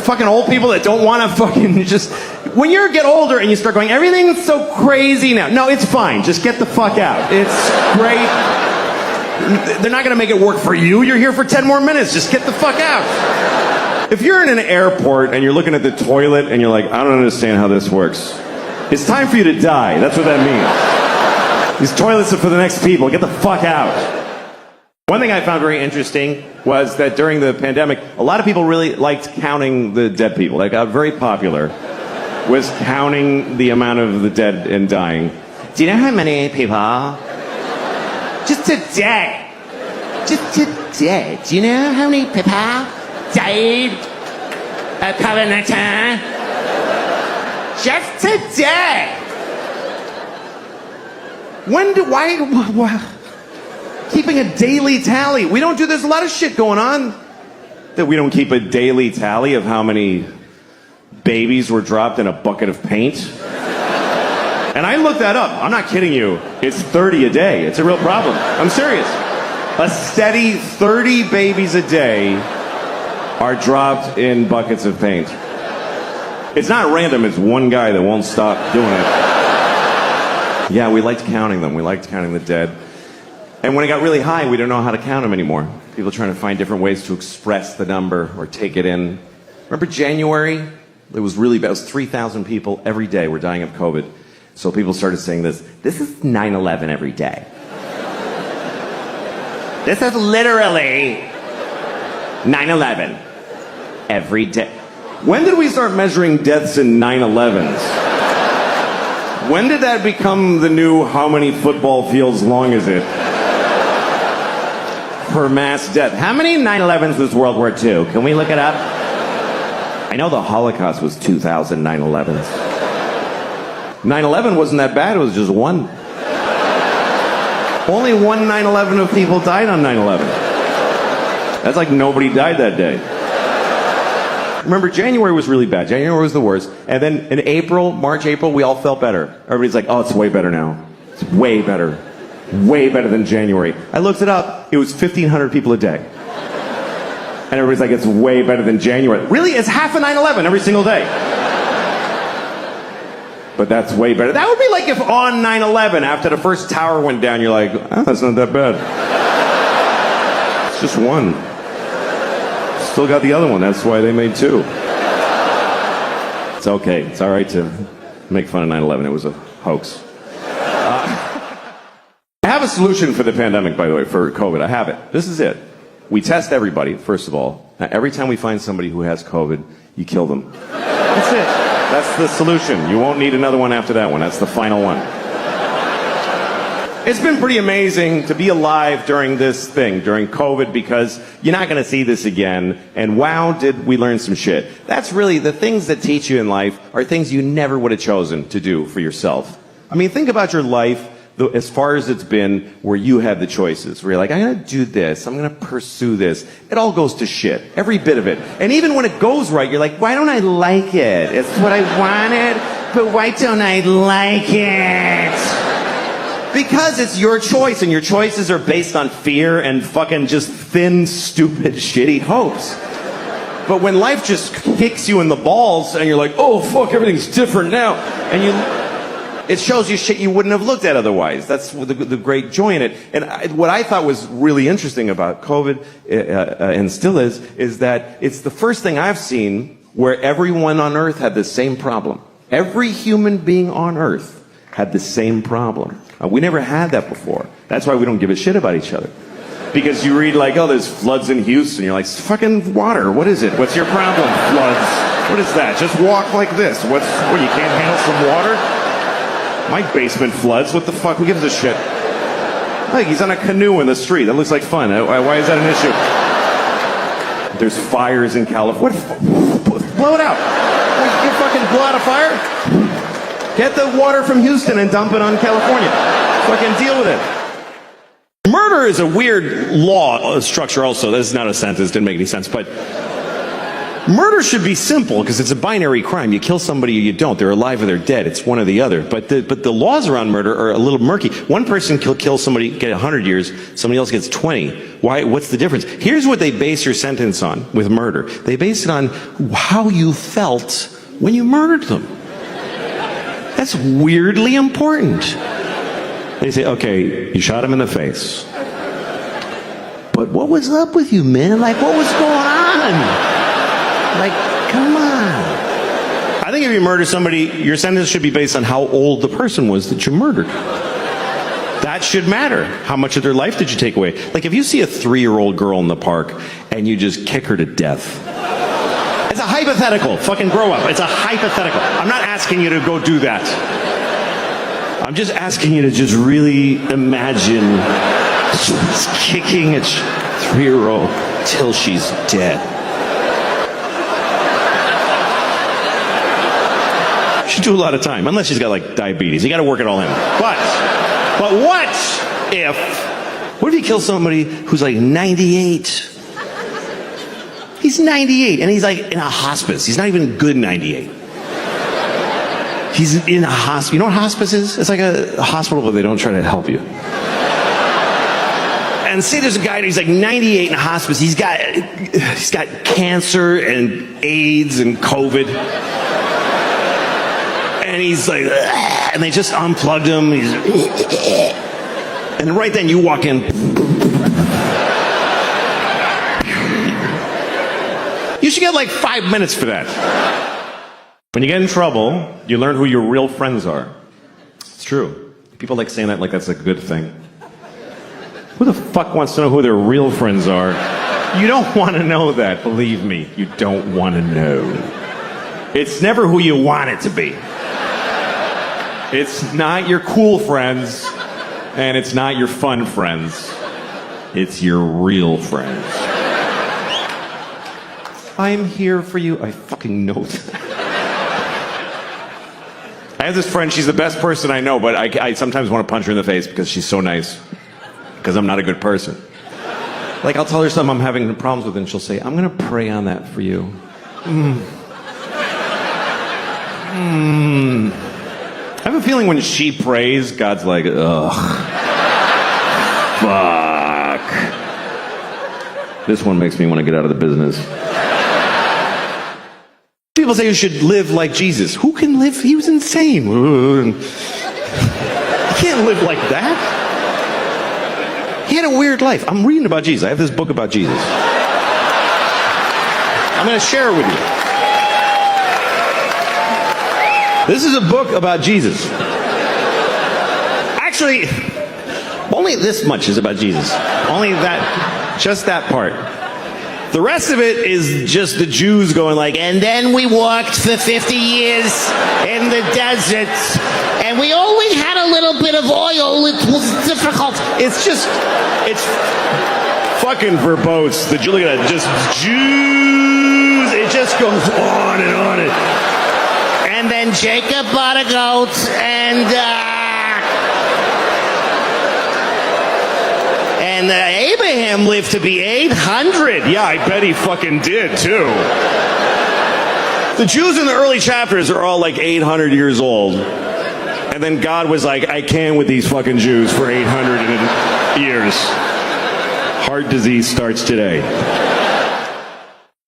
[SPEAKER 2] Fucking old people that don't want to fucking just... When you get older and you start going, everything's so crazy now. No, it's fine. Just get the fuck out. It's great. They're not going to make it work for you. You're here for 10 more minutes. Just get the fuck out. If you're in an airport and you're looking at the toilet and you're like, I don't understand how this works. It's time for you to die. That's what that means. These toilets are for the next people. Get the fuck out. One thing I found very interesting was that during the pandemic, a lot of people really liked counting the dead people. That got very popular, was counting the amount of the dead and dying. Do you know how many people? Just today. Just today. Do you know how many people died of COVID-19? Just today. Why? Keeping a daily tally. We don't do, there's a lot of shit going on that we don't keep a daily tally of how many babies were dropped in a bucket of paint. And I looked that up. I'm not kidding you. It's 30 a day. It's a real problem. I'm serious. A steady 30 babies a day are dropped in buckets of paint. It's not random. It's one guy that won't stop doing it. Yeah, we liked counting them. We liked counting the dead. And when it got really high, we don't know how to count them anymore. People are trying to find different ways to express the number or take it in. Remember January? It was really bad. It was 3,000 people every day were dying of COVID. So people started saying this is 9/11 every day. This is literally 9/11 every day. When did we start measuring deaths in 9/11s? When did that become the new how many football fields long is it? Per mass death. How many 9/11s was World War II? Can we look it up? I know the Holocaust was 2,000 9/11s. 9/11 wasn't that bad, it was just one. Only one 9/11 of people died on 9/11. That's like nobody died that day. Remember, January was really bad. January was the worst. And then in March, April, we all felt better. Everybody's like, oh, it's way better now. It's way better. Way better than January. I looked it up. It was 1,500 people a day. And everybody's like, it's way better than January. Really? It's half of 9/11 every single day. But that's way better. That would be like if on 9/11, after the first tower went down, you're like, oh, that's not that bad. It's just one. Still got the other one. That's why they made two. It's okay. It's all right to make fun of 9/11. It was a hoax. I have a solution for the pandemic, by the way, for COVID. I have it. This is it. We test everybody, first of all. Now, every time we find somebody who has COVID, you kill them. That's it. That's the solution. You won't need another one after that one. That's the final one. It's been pretty amazing to be alive during this thing, during COVID, because you're not going to see this again. And wow, did we learn some shit. That's really the things that teach you in life are things you never would have chosen to do for yourself. I mean, think about your life as far as it's been where you have the choices, where you're like, I'm going to do this, I'm going to pursue this. It all goes to shit, every bit of it. And even when it goes right, you're like, why don't I like it? It's what I wanted, but why don't I like it? Because it's your choice, and your choices are based on fear and fucking just thin, stupid, shitty hopes. But when life just kicks you in the balls and you're like, oh fuck, everything's different now, and it shows you shit you wouldn't have looked at otherwise. That's the great joy in it. And what I thought was really interesting about COVID, and still is that it's the first thing I've seen where everyone on Earth had the same problem. Every human being on Earth had the same problem. We never had that before. That's why we don't give a shit about each other. Because you read like, oh, there's floods in Houston. You're like, it's fucking water. What is it? What's your problem? Floods. What is that? Just walk like this. What, you can't handle some water? My basement floods. What the fuck? Who gives a shit? Like, he's on a canoe in the street. That looks like fun. Why is that an issue? There's fires in California. Blow it out. You fucking blow out a fire? Get the water from Houston and dump it on California. Fucking deal with it. Murder is a weird law structure also. This is not a sentence. Didn't make any sense. But murder should be simple because it's a binary crime. You kill somebody or you don't. They're alive or they're dead. It's one or the other. But the laws around murder are a little murky. One person kill somebody, get 100 years. Somebody else gets 20. Why? What's the difference? Here's what they base your sentence on with murder. They base it on how you felt when you murdered them. That's weirdly important. They say, okay, you shot him in the face. But what was up with you, man? Like, what was going on? Like, come on. I think if you murder somebody, your sentence should be based on how old the person was that you murdered. That should matter. How much of their life did you take away? Like, if you see a 3-year-old girl in the park and you just kick her to death. It's a hypothetical. Fucking grow up. It's a hypothetical. I'm not asking you to go do that. I'm just asking you to just really imagine just kicking a 3-year-old till she's dead. She do a lot of time, unless she's got like diabetes. You got to work it all in. But what if you kill somebody who's like 98? He's 98 and he's like in a hospice. He's not even good 98. He's in a hospice. You know what hospice is? It's like a hospital, but they don't try to help you. And say there's a guy who's like 98 in a hospice. He's got cancer and AIDS and COVID. And he's like, and they just unplugged him. And right then you walk in. You should get like 5 minutes for that. When you get in trouble, you learn who your real friends are. It's true. People like saying that like that's a good thing. Who the fuck wants to know who their real friends are? You don't want to know that, believe me. You don't want to know. It's never who you want it to be. It's not your cool friends, and it's not your fun friends. It's your real friends. I'm here for you. I fucking know that. I have this friend, she's the best person I know, but I sometimes want to punch her in the face because she's so nice. Because I'm not a good person. Like, I'll tell her something I'm having problems with, and she'll say, I'm going to pray on that for you. I have a feeling when she prays, God's like, ugh. Fuck. This one makes me want to get out of the business. People say you should live like Jesus. Who can live? He was insane. You can't live like that. He had a weird life. I'm reading about Jesus. I have this book about Jesus. I'm going to share it with you. This is a book about Jesus. Actually, only this much is about Jesus. Only that, just that part. The rest of it is just the Jews going like, and then we walked for 50 years in the desert, and we only had a little bit of oil. It was difficult. It's fucking verbose. Look at that, just Jews. It just goes on and on.
[SPEAKER 3] And then Jacob bought a goat, and
[SPEAKER 2] Abraham lived to be 800. Yeah, I bet he fucking did, too. The Jews in the early chapters are all like 800 years old. And then God was like, I can with these fucking Jews for 800 years. Heart disease starts today.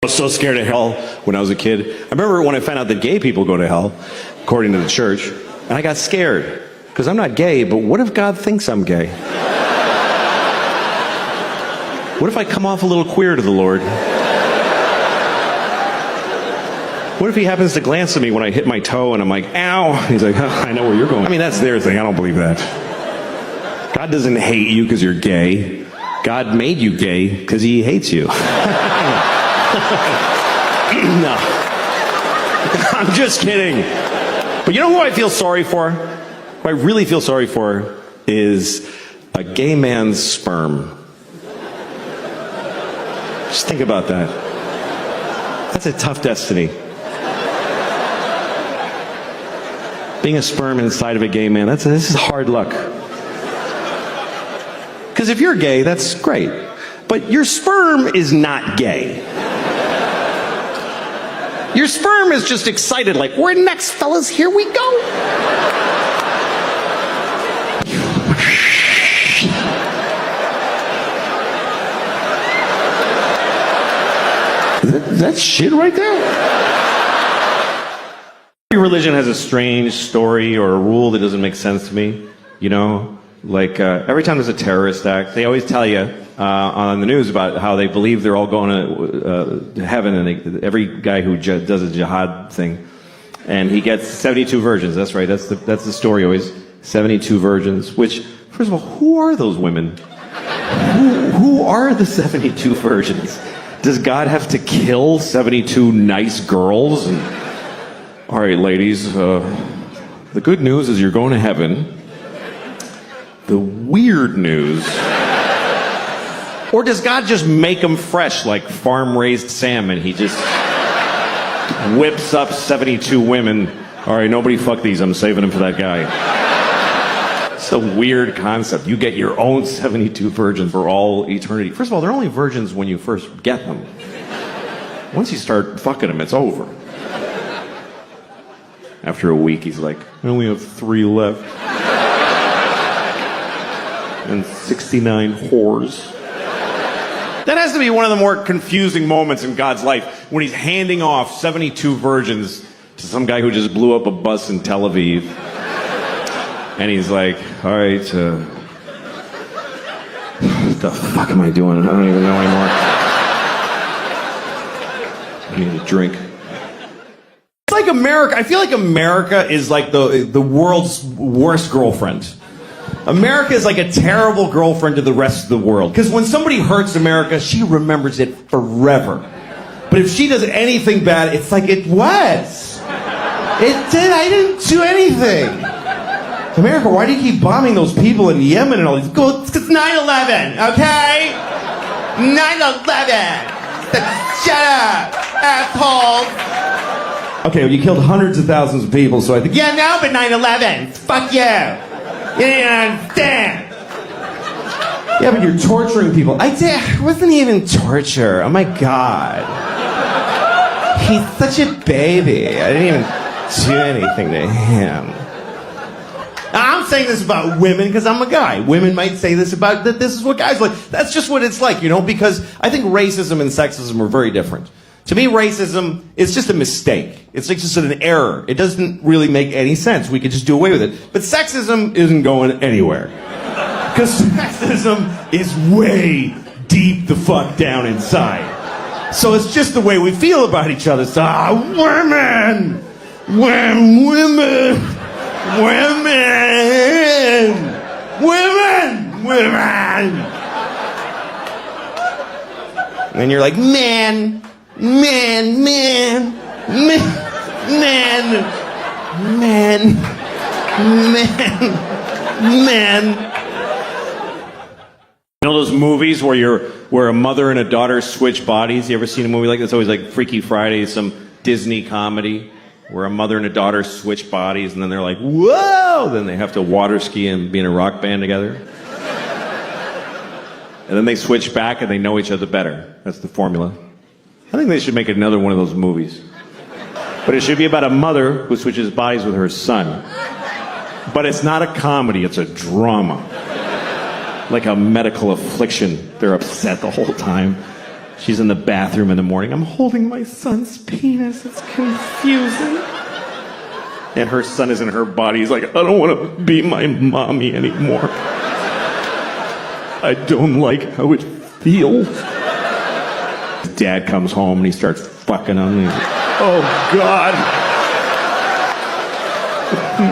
[SPEAKER 2] I was so scared of hell when I was a kid. I remember when I found out that gay people go to hell, according to the church, and I got scared. Because I'm not gay, but what if God thinks I'm gay? What if I come off a little queer to the Lord? What if he happens to glance at me when I hit my toe and I'm like, ow? He's like, huh, I know where you're going. I mean, that's their thing. I don't believe that. God doesn't hate you because you're gay. God made you gay because he hates you. No. I'm just kidding. But you know who I feel sorry for? Who I really feel sorry for is a gay man's sperm. Just think about that. That's a tough destiny. Being a sperm inside of a gay man, this is hard luck. Because if you're gay, that's great. But your sperm is not gay. Your sperm is just excited, like, we're next, fellas, here we go. Is that shit right there? Every religion has a strange story or a rule that doesn't make sense to me. You know, like every time there's a terrorist act, they always tell you on the news about how they believe they're all going to heaven, and every guy who does a jihad thing, and he gets 72 virgins. That's right. That's the story always. 72 virgins. Which, first of all, who are those women? Who are the 72 virgins? Does God have to kill 72 nice girls? And, all right, ladies, the good news is you're going to heaven. The weird news... Or does God just make them fresh like farm-raised salmon? He just whips up 72 women. All right, nobody fuck these. I'm saving them for that guy. It's a weird concept. You get your own 72 virgins for all eternity. First of all, they're only virgins when you first get them. Once you start fucking them, it's over. After a week, he's like, I only have 3 left. And 69 whores. That has to be one of the more confusing moments in God's life, when he's handing off 72 virgins to some guy who just blew up a bus in Tel Aviv. And he's like, all right, what the fuck am I doing? I don't even know anymore. I need a drink. It's like America. I feel like America is like the world's worst girlfriend. America is like a terrible girlfriend to the rest of the world. Because when somebody hurts America, she remembers it forever. But if she does anything bad, it's like, it was. It did. I didn't do anything. America, why do you keep bombing those people in Yemen and all these? Go, it's 9/11, okay? 9/11. Shut up, asshole. Okay, well, you killed hundreds of thousands of people, so I think, yeah, no, but 9/11. Fuck you. You didn't understand. Yeah, but you're torturing people. It wasn't even torture. Oh my God. He's such a baby. I didn't even do anything to him. I'm saying this about women because I'm a guy. Women might say this about that. This is what guys like. That's just what it's like, you know, because I think racism and sexism are very different. To me, racism is just a mistake. It's like just an error. It doesn't really make any sense. We could just do away with it. But sexism isn't going anywhere. Because sexism is way deep the fuck down inside. So it's just the way we feel about each other. So, women! Women! And you're like, man. You know those movies where a mother and a daughter switch bodies? You ever seen a movie like this? It's always like Freaky Friday, some Disney comedy where a mother and a daughter switch bodies and then they're like, whoa! Then they have to water ski and be in a rock band together. And then they switch back and they know each other better. That's the formula. I think they should make another one of those movies. But it should be about a mother who switches bodies with her son. But it's not a comedy, it's a drama. Like a medical affliction. They're upset the whole time. She's in the bathroom in the morning. I'm holding my son's penis. It's confusing. And her son is in her body. He's like, I don't want to be my mommy anymore. I don't like how it feels. Dad comes home and he starts fucking on me. Oh, God.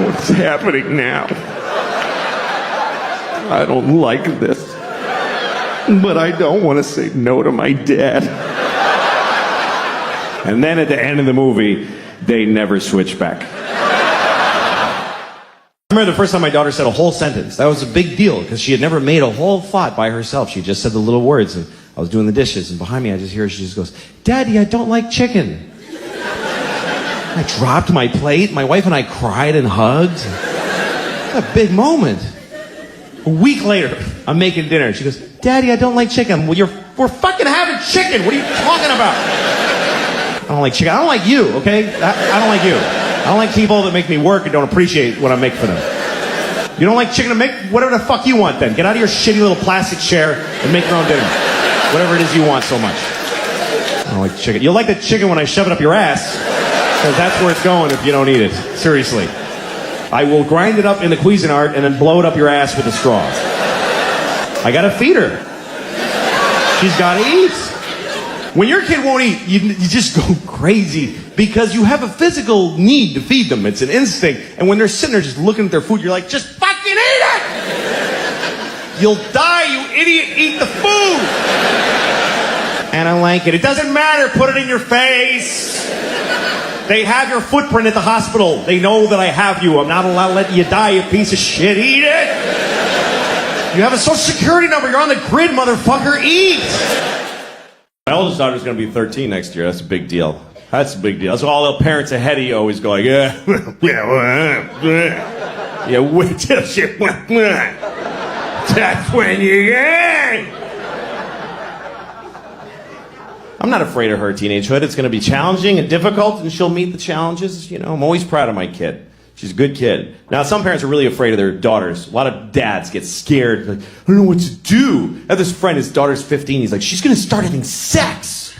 [SPEAKER 2] What's happening now? I don't like this. But I don't want to say no to my dad. And then at the end of the movie, they never switch back. I remember the first time my daughter said a whole sentence. That was a big deal because she had never made a whole thought by herself. She just said the little words. And I was doing the dishes, and behind me I just hear her, she just goes, Daddy, I don't like chicken. I dropped my plate. My wife and I cried and hugged. What a big moment. A week later, I'm making dinner. She goes, Daddy, I don't like chicken. Well, we're fucking having chicken. What are you talking about? I don't like chicken. I don't like you, okay? I don't like you. I don't like people that make me work and don't appreciate what I make for them. You don't like chicken to make? Whatever the fuck you want then. Get out of your shitty little plastic chair and make your own dinner. Whatever it is you want so much. I don't like chicken. You'll like the chicken when I shove it up your ass. Because that's where it's going if you don't eat it. Seriously. I will grind it up in the Cuisinart and then blow it up your ass with a straw. I gotta feed her. She's gotta eat. When your kid won't eat, you just go crazy because you have a physical need to feed them. It's an instinct. And when they're sitting there just looking at their food, you're like, just fucking eat it! You'll die, you idiot. Eat the food. And I like it. It doesn't matter. Put it in your face. They have your footprint at the hospital. They know that I have you. I'm not allowed to let you die, you piece of shit. Eat it. You have a social security number. You're on the grid, motherfucker. Eat. My oldest daughter's going to be 13 next year. That's a big deal. That's a big deal. That's all the parents ahead of you always go like, yeah, wait till she, that's when you get. I'm not afraid of her teenagehood. It's going to be challenging and difficult, and she'll meet the challenges. You know, I'm always proud of my kid. She's a good kid. Now, some parents are really afraid of their daughters. A lot of dads get scared. Like, I don't know what to do. I have this friend, his daughter's 15. He's like, she's going to start having sex.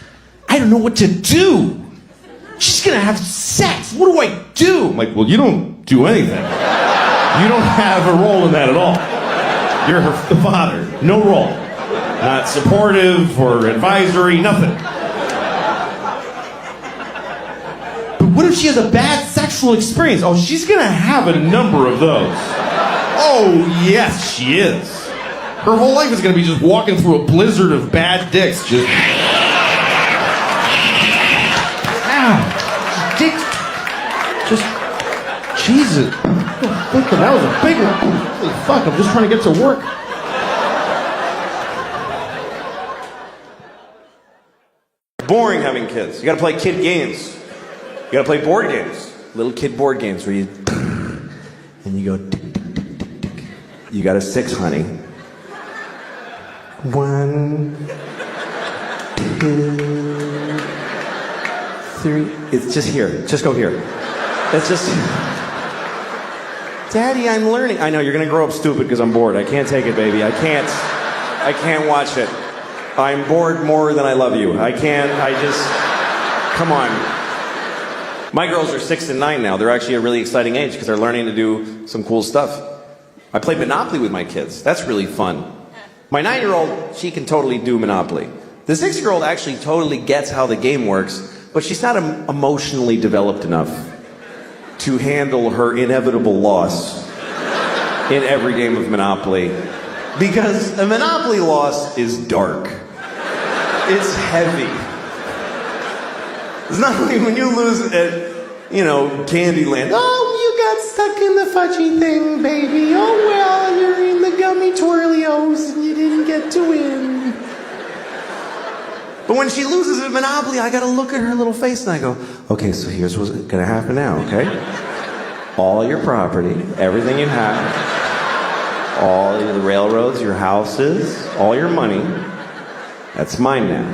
[SPEAKER 2] I don't know what to do. She's going to have sex. What do I do? I'm like, well, you don't do anything. You don't have a role in that at all. You're the father. No role. Not supportive or advisory, nothing. But what if she has a bad sexual experience? Oh, she's gonna have a number of those. Oh, yes, she is. Her whole life is gonna be just walking through a blizzard of bad dicks, just... Ow. Dick. Just... Jesus. That was a big one. Holy fuck, I'm just trying to get to work. Boring having kids. You gotta play kid games. You gotta play board games. Little kid board games where you and you go tick, tick, tick, tick, tick. You got a 6, honey. 1, 2,
[SPEAKER 1] 3. It's just here. Just go here. It's just... Daddy, I'm learning. I know, you're gonna grow up stupid because I'm bored. I can't take it, baby. I can't watch it. I'm bored more than I love you. Come on. My girls are 6 and 9 now. They're actually a really exciting age because they're learning to do some cool stuff. I play Monopoly with my kids. That's really fun. My 9-year-old, she can totally do Monopoly. The 6-year-old actually totally gets how the game works, but she's not emotionally developed enough to handle her inevitable loss in every game of Monopoly. Because a Monopoly loss is dark. It's heavy. It's not like when you lose at, Candyland. Oh, you got stuck in the fudgy thing, baby. Oh, well, you're in the gummy twirlios and you didn't get to win. But when she loses at Monopoly, I gotta look at her little face and I go, okay, so here's what's gonna happen now, okay? All your property, everything you have, all the railroads, your houses, all your money, that's mine now.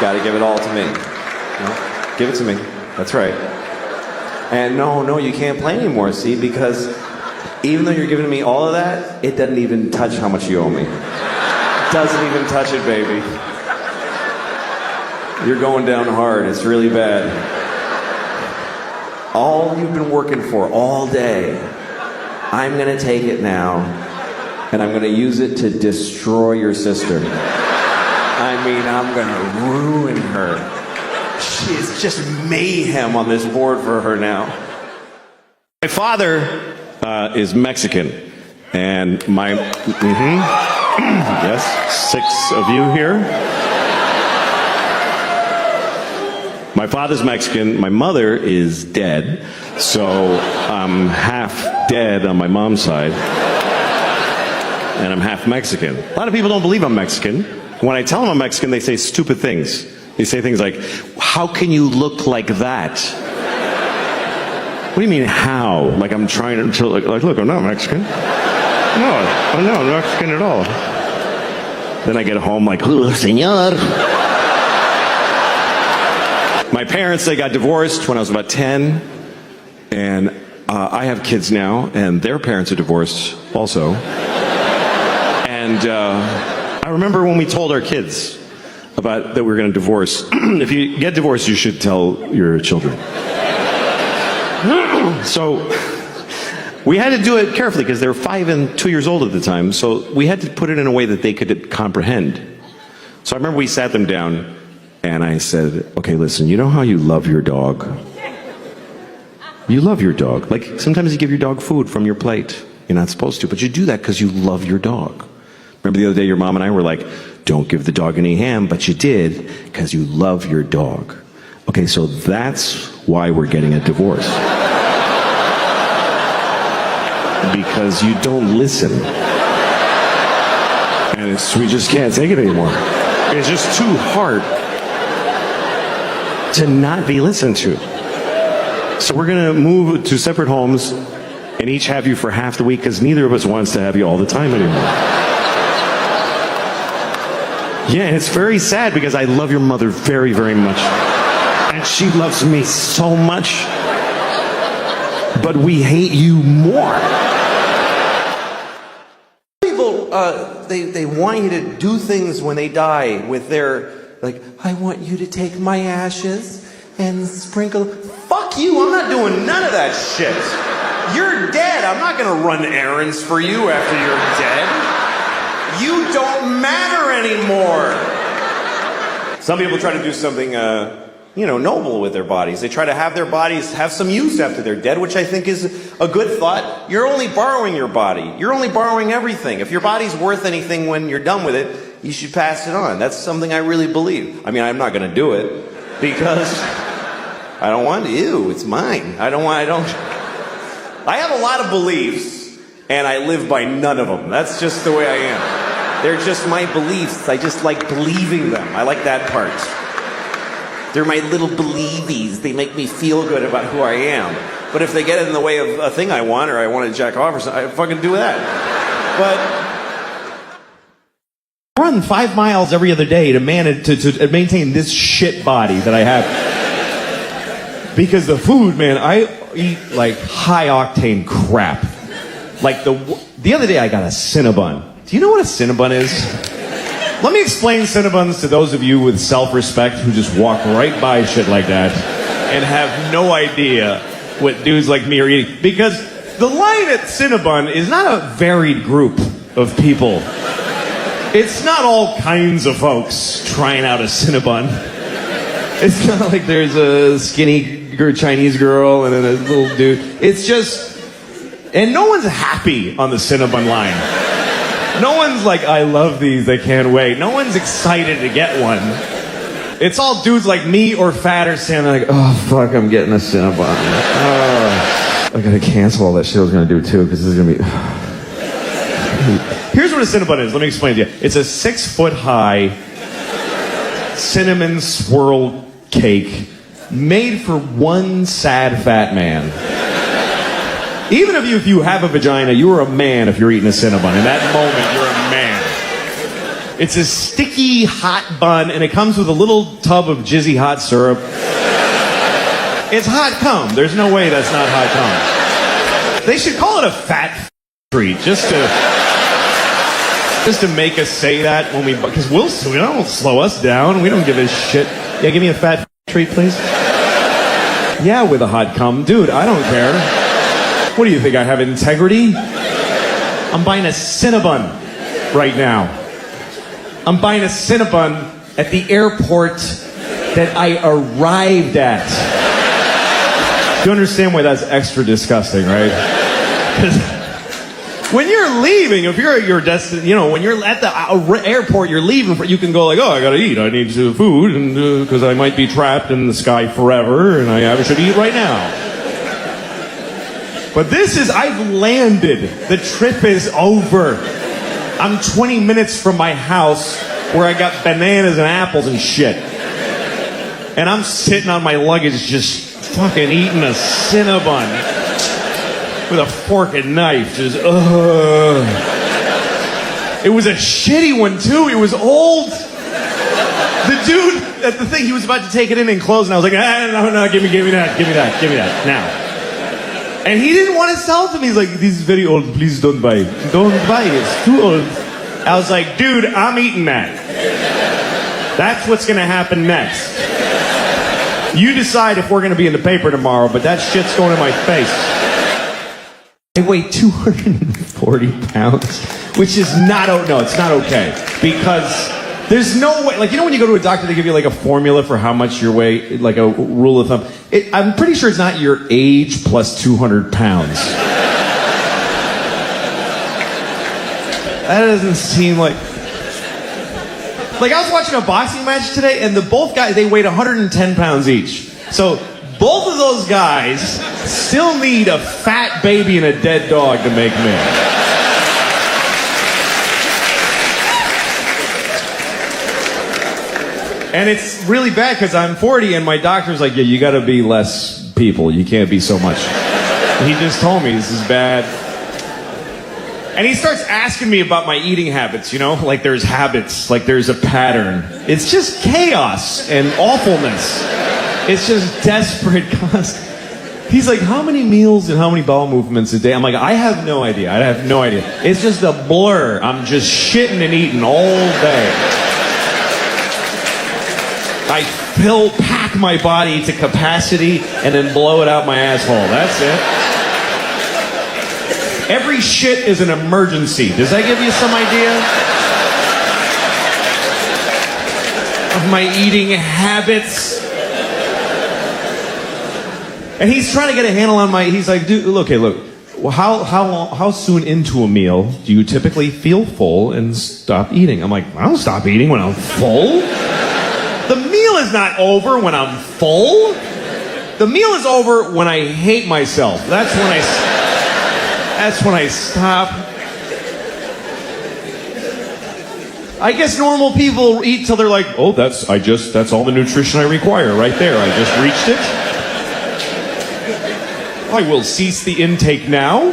[SPEAKER 1] Gotta give it all to me. No? Give it to me. That's right. And no, you can't play anymore, see, because even though you're giving me all of that, it doesn't even touch how much you owe me. It doesn't even touch it, baby. You're going down hard. It's really bad. All you've been working for all day, I'm gonna take it now, and I'm gonna use it to destroy your sister. I'm gonna ruin her. It's just mayhem on this board for her now.
[SPEAKER 2] My father is Mexican, and yes, 6 of you here. My father's Mexican, my mother is dead, so I'm half dead on my mom's side, and I'm half Mexican. A lot of people don't believe I'm Mexican. When I tell them I'm Mexican, they say stupid things. They say things like, how can you look like that? What do you mean, how? Like I'm trying to, like look, I'm not Mexican. No, I'm not Mexican at all. Then I get home like, oh, señor. My parents, they got divorced when I was about 10, and I have kids now, and their parents are divorced also. And I remember when we told our kids that we were going to divorce. If you get divorced, you should tell your children. So we had to do it carefully because they were 5 and 2 years old at the time. So we had to put it in a way that they could comprehend. So I remember we sat them down and I said, okay, listen, you know how you love your dog? You love your dog. Like sometimes you give your dog food from your plate. You're not supposed to, but you do that because you love your dog. Remember the other day your mom and I were like, don't give the dog any ham, but you did because you love your dog. Okay, so that's why we're getting a divorce. Because you don't listen. And we just can't take it anymore. It's just too hard to not be listened to. So we're going to move to separate homes and each have you for half the week because neither of us wants to have you all the time anymore. Yeah, and it's very sad because I love your mother very, very much. And she loves me so much. But we hate you more.
[SPEAKER 1] People, they want you to do things when they die with their, like, I want you to take my ashes and sprinkle. Fuck you, I'm not doing none of that shit. You're dead. I'm not going to run errands for you after you're dead. You don't matter anymore. Some people try to do something, noble with their bodies. They try to have their bodies have some use after they're dead, which I think is a good thought. You're only borrowing your body. You're only borrowing everything. If your body's worth anything when you're done with it, you should pass it on. That's something I really believe. I mean, I'm not going to do it because I don't want to. Ew, it's mine. I have a lot of beliefs. And I live by none of them. That's just the way I am. They're just my beliefs. I just like believing them. I like that part. They're my little believies. They make me feel good about who I am. But if they get in the way of a thing I want, or I want to jack off or something, I fucking do that. But we're on
[SPEAKER 4] run 5 miles every other day to manage to maintain this shit body that I have. Because the food, man, I eat like high octane crap. Like the other day I got a Cinnabon. Do you know what a Cinnabon is? Let me explain Cinnabons to those of you with self-respect who just walk right by shit like that and have no idea what dudes like me are eating. Because the line at Cinnabon is not a varied group of people. It's not all kinds of folks trying out a Cinnabon. It's not like there's a skinny Chinese girl and then a little dude. It's just... And no one's happy on the Cinnabon line. No one's like, I love these, I can't wait. No one's excited to get one. It's all dudes like me or fatter standing like, oh, fuck, I'm getting a Cinnabon. Oh, I gotta cancel all that shit I was gonna do too, because this is gonna be... Here's what a Cinnabon is. Let me explain to you. It's a 6-foot-high cinnamon swirl cake made for one sad fat man. Even if you have a vagina, you are a man if you're eating a Cinnabon. In that moment, you're a man. It's a sticky, hot bun, and it comes with a little tub of jizzy hot syrup. It's hot cum. There's no way that's not hot cum. They should call it a fat treat, just to make us say that when because we don't slow us down. We don't give a shit. Yeah, give me a fat treat, please. Yeah, with a hot cum. Dude, I don't care. What do you think, I have integrity? I'm buying a Cinnabon right now. I'm buying a Cinnabon at the airport that I arrived at. You understand why that's extra disgusting, right? Because when you're leaving, if you're at your destination, when you're at the airport, you're leaving, you can go like, oh, I gotta eat. I need food, and because I might be trapped in the sky forever, and I should eat right now. But I've landed. The trip is over. I'm 20 minutes from my house where I got bananas and apples and shit. And I'm sitting on my luggage just fucking eating a Cinnabon with a fork and knife. Just, It was a shitty one too. It was old. The dude at the thing, he was about to take it in and close, and I was like, no, give me that, now. And he didn't want to sell it to me. He's like, this is very old, please don't buy it. Don't buy it, it's too old. I was like, dude, I'm eating that. That's what's gonna happen next. You decide if we're gonna be in the paper tomorrow, but that shit's going in my face. I weigh 240 pounds, which is not, no, it's not okay. Because there's no way, like, when you go to a doctor, they give you like a formula for how much your weight, like a rule of thumb. I'm pretty sure it's not your age plus 200 pounds. That doesn't seem like... Like, I was watching a boxing match today, and both guys, they weighed 110 pounds each. So, both of those guys still need a fat baby and a dead dog to make me. And it's really bad because I'm 40 and my doctor's like, yeah, you gotta be less people. You can't be so much. He just told me this is bad. And he starts asking me about my eating habits, like there's habits, like there's a pattern. It's just chaos and awfulness. It's just desperate constant. He's like, how many meals and how many bowel movements a day? I'm like, I have no idea. It's just a blur. I'm just shitting and eating all day. I pack my body to capacity and then blow it out my asshole. That's it. Every shit is an emergency. Does that give you some idea of my eating habits? And he's trying to get a handle on he's like, dude, look, well, how soon into a meal do you typically feel full and stop eating? I'm like, I don't stop eating when I'm full. The meal is not over when I'm full. The meal is over when I hate myself. That's when I stop. I guess normal people eat till they're like, oh, that's all the nutrition I require right there. I just reached it. I will cease the intake now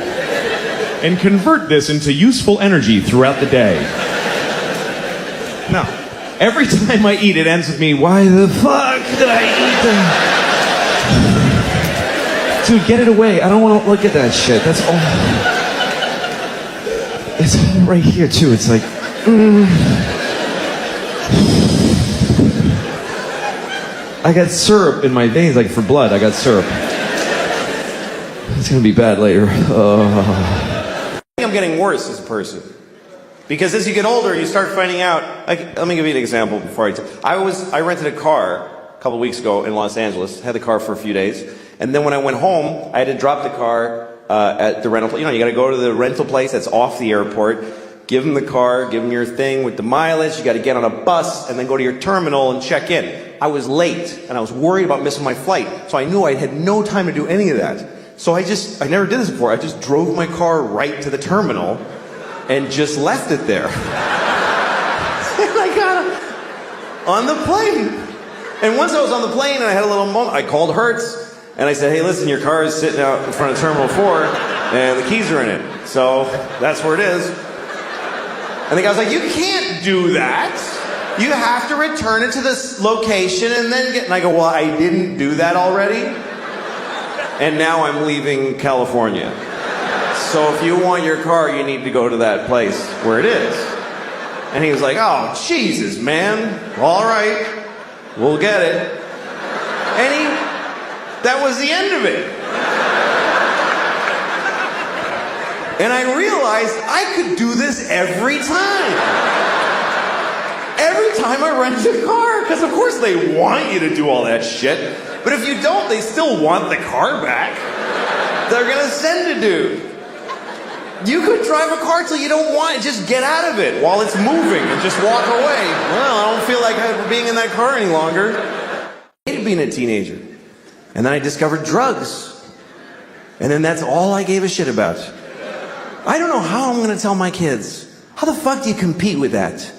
[SPEAKER 4] and convert this into useful energy throughout the day.
[SPEAKER 2] No. Every time I eat, it ends with me, why the fuck did I eat that? Dude, get it away. I don't want to look at that shit. That's all. It's all right here, too. It's like, I got syrup in my veins, like for blood. I got syrup. It's gonna be bad later.
[SPEAKER 1] I think I'm getting worse as a person. Because as you get older, you start finding out, like, let me give you an example before I rented a car a couple weeks ago in Los Angeles, had the car for a few days, and then when I went home, I had to drop the car at the rental place. You know, you gotta go to the rental place that's off the airport, give them the car, give them your thing with the mileage, you gotta get on a bus, and then go to your terminal and check in. I was late, and I was worried about missing my flight, so I knew I had no time to do any of that. So I never did this before, I just drove my car right to the terminal, and just left it there. And I got on the plane. And once I was on the plane and I had a little moment, I called Hertz and I said, hey, listen, your car is sitting out in front of Terminal 4 and the keys are in it. So that's where it is. And the guy was like, you can't do that. You have to return it to this location and then get... And I go, well, I didn't do that already. And now I'm leaving California. So if you want your car, you need to go to that place where it is. And he was like, oh, Jesus, man. All right, we'll get it. And that was the end of it. And I realized I could do this every time. Every time I rent a car, because of course they want you to do all that shit. But if you don't, they still want the car back. They're gonna send a dude. You could drive a car till you don't want it. Just get out of it while it's moving and just walk away. Well, I don't feel like being in that car any longer. I hated being a teenager. And then I discovered drugs. And then that's all I gave a shit about. I don't know how I'm going to tell my kids. How the fuck do you compete with that?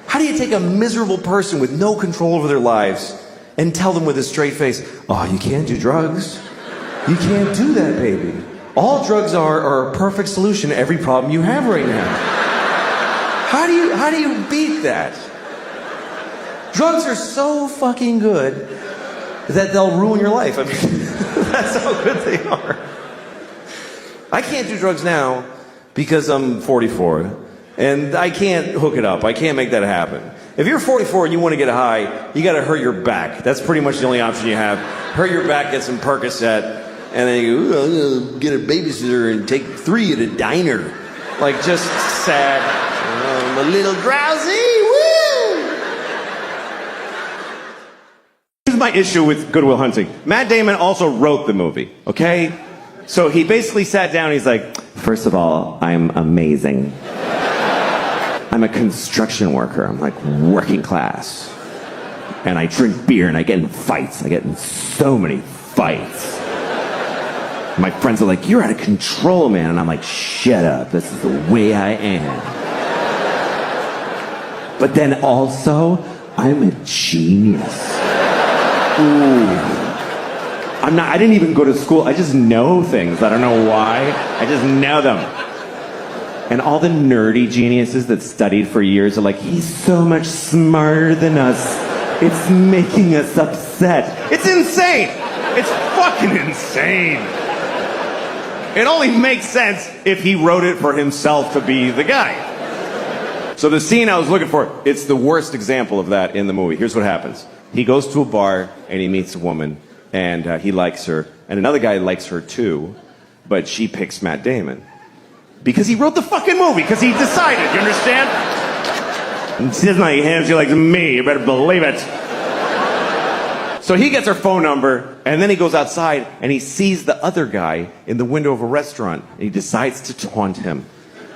[SPEAKER 1] How do you take a miserable person with no control over their lives and tell them with a straight face, oh, you can't do drugs. You can't do that, baby. All drugs are a perfect solution to every problem you have right now. How do you beat that? Drugs are so fucking good that they'll ruin your life. I mean, that's how good they are. I can't do drugs now because I'm 44, and I can't hook it up. I can't make that happen. If you're 44 and you want to get high, you got to hurt your back. That's pretty much the only option you have. Hurt your back, get some Percocet. And then you go, ooh, I'm gonna get a babysitter and take 3 at a diner. Like, just sad. I'm a little drowsy, woo!
[SPEAKER 2] Here's my issue with Goodwill Hunting. Matt Damon also wrote the movie, okay? So he basically sat down and he's like, first of all, I'm amazing. I'm a construction worker. I'm like working class. And I drink beer and I get in fights. I get in so many fights. My friends are like, you're out of control, man. And I'm like, shut up. This is the way I am. But then also, I'm a genius. Ooh. I didn't even go to school. I just know things. I don't know why. I just know them. And all the nerdy geniuses that studied for years are like, he's so much smarter than us. It's making us upset. It's insane. It's fucking insane. It only makes sense if he wrote it for himself to be the guy. So the scene I was looking for, it's the worst example of that in the movie. Here's what happens. He goes to a bar and he meets a woman and he likes her. And another guy likes her too, but she picks Matt Damon. Because he wrote the fucking movie, because he decided, you understand? And she doesn't like him, she likes me, you better believe it. So he gets her phone number, and then he goes outside, and he sees the other guy in the window of a restaurant, and he decides to taunt him.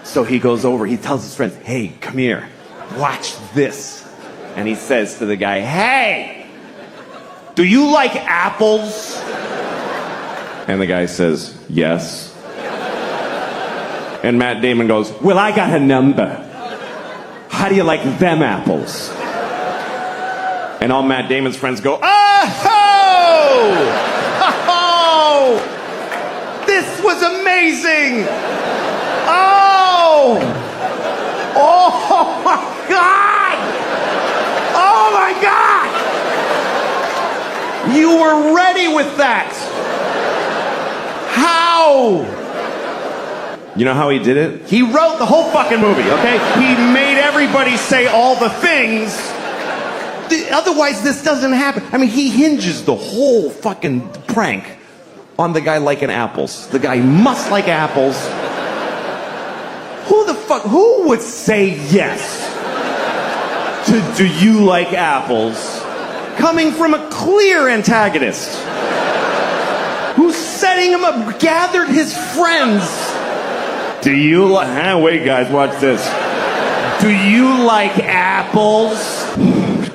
[SPEAKER 2] So he goes over, he tells his friends, hey, come here, watch this. And he says to the guy, hey, do you like apples? And the guy says, yes. And Matt Damon goes, well, I got a number. How do you like them apples? And all Matt Damon's friends go, oh! Oh! This was amazing! Oh! Oh my God! were ready with that. How? You know how he did it? He wrote the whole fucking movie, okay? He made everybody say all the things. Otherwise, this doesn't happen. I mean, he hinges the whole fucking prank on the guy liking apples. The guy must like apples. Who would say yes to do you like apples? Coming from a clear antagonist who's setting him up, gathered his friends. Do you like... wait, guys, watch this. Do you like apples?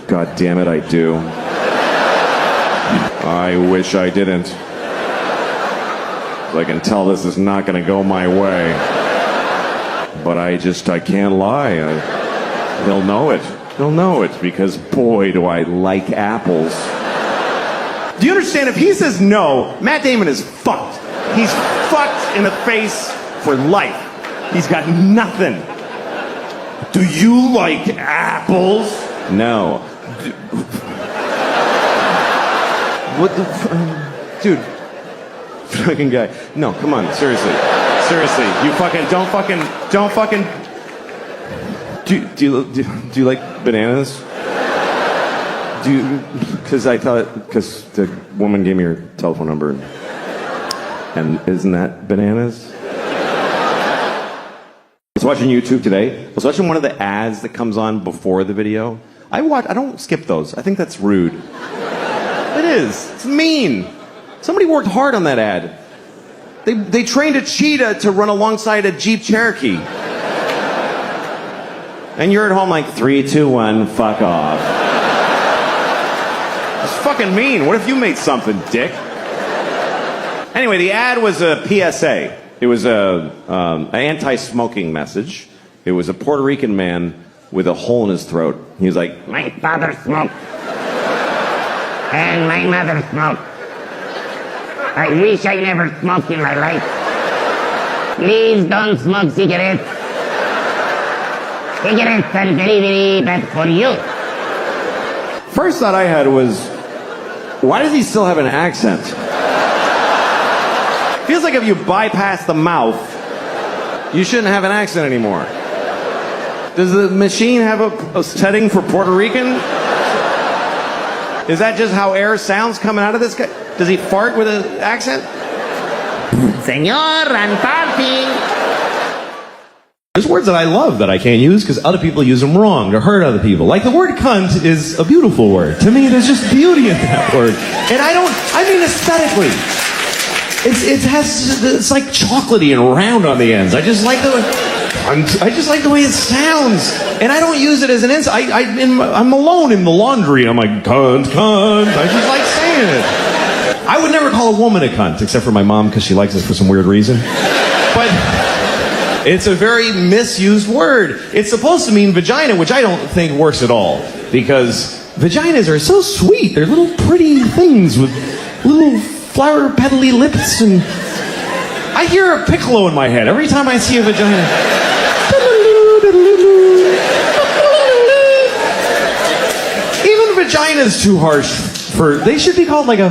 [SPEAKER 2] God damn it, I do. I wish I didn't. I can tell this is not going to go my way. But I can't lie. He'll know it. He'll know it because, boy, do I like apples. Do you understand? If he says no, Matt Damon is fucked. He's fucked in the face for life. He's got nothing. Do you like apples? No. What the... dude. Fucking guy. No, come on, seriously. Seriously, you don't fucking... Do you like bananas? Because the woman gave me her telephone number. And isn't that bananas? I was watching YouTube today. I was watching one of the ads that comes on before the video. I don't skip those. I think that's rude. It is. It's mean. Somebody worked hard on that ad. They trained a cheetah to run alongside a Jeep Cherokee. And you're at home like, 3, 2, 1, fuck off. It's fucking mean. What if you made something, dick? Anyway, the ad was a PSA. It was an anti-smoking message. It was a Puerto Rican man with a hole in his throat. He was like,
[SPEAKER 5] my father smoked. And my mother smoked. I wish I never smoked in my life. Please don't smoke cigarettes. Cigarettes are very, very bad for you.
[SPEAKER 2] First thought I had was, why does he still have an accent? Feels like if you bypass the mouth, you shouldn't have an accent anymore. Does the machine have a setting for Puerto Rican? Is that just how air sounds coming out of this guy? Does he fart with an accent?
[SPEAKER 5] Señor, I'm farting.
[SPEAKER 4] There's words that I love that I can't use because other people use them wrong to hurt other people. Like the word cunt is a beautiful word. To me, there's just beauty in that word. And I mean aesthetically. It's like chocolatey and round on the ends. I just like the way it sounds. And I don't use it as an insult. I'm alone in the laundry and I'm like, cunt, cunt. I just like saying it. I would never call a woman a cunt, except for my mom because she likes it for some weird reason. But it's a very misused word. It's supposed to mean vagina, which I don't think works at all. Because vaginas are so sweet. They're little pretty things with little flower petally lips, and I hear a piccolo in my head every time I see a vagina. Even vagina's too harsh for. They should be called like a.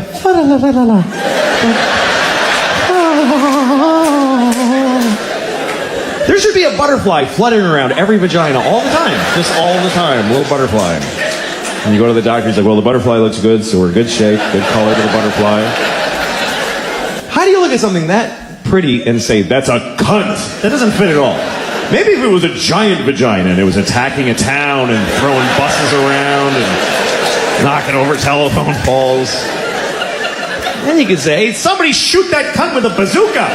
[SPEAKER 4] There should be a butterfly fluttering around every vagina all the time, just all the time, little butterfly. And you go to the doctor, he's like, well, the butterfly looks good, so we're good shape, good color to the butterfly. How do you look at something that pretty and say, that's a cunt? That doesn't fit at all. Maybe if it was a giant vagina and it was attacking a town and throwing buses around and knocking over telephone poles, then you could say, hey, somebody shoot that cunt with a bazooka.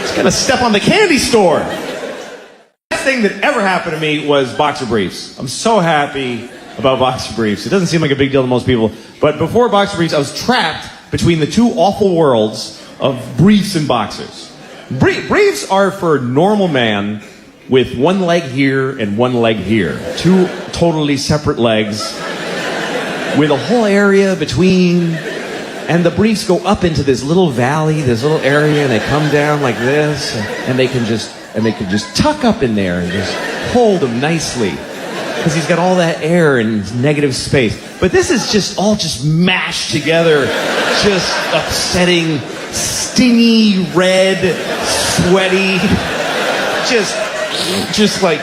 [SPEAKER 4] He's gonna step on the candy store. The best thing that ever happened to me was boxer briefs. I'm so happy about boxer briefs. It doesn't seem like a big deal to most people, but before boxer briefs, I was trapped between the two awful worlds of briefs and boxers. Briefs are for normal man with one leg here and one leg here. Two totally separate legs with a whole area between. And the briefs go up into this little valley, this little area, and they come down like this, and they can just tuck up in there and just hold them nicely. because he's got all that air and negative space. But this is just all just mashed together, just upsetting, stingy, red, sweaty, just like,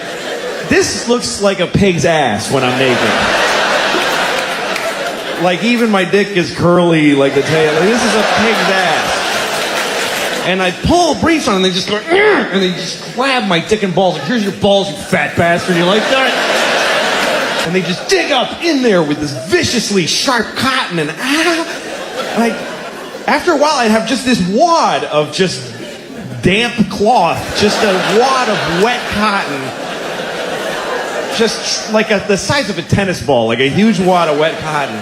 [SPEAKER 4] this looks like a pig's ass when I'm naked. Like, even my dick is curly like the tail. Like, this is a pig's ass. And I pull briefs on them, and they just go, and they just grab my dick and balls. Like, here's your balls, you fat bastard. You like that? And they just dig up in there with this viciously sharp cotton, and like, after a while, I'd have just this wad of just damp cloth, just a wad of wet cotton, just like the size of a tennis ball, like a huge wad of wet cotton.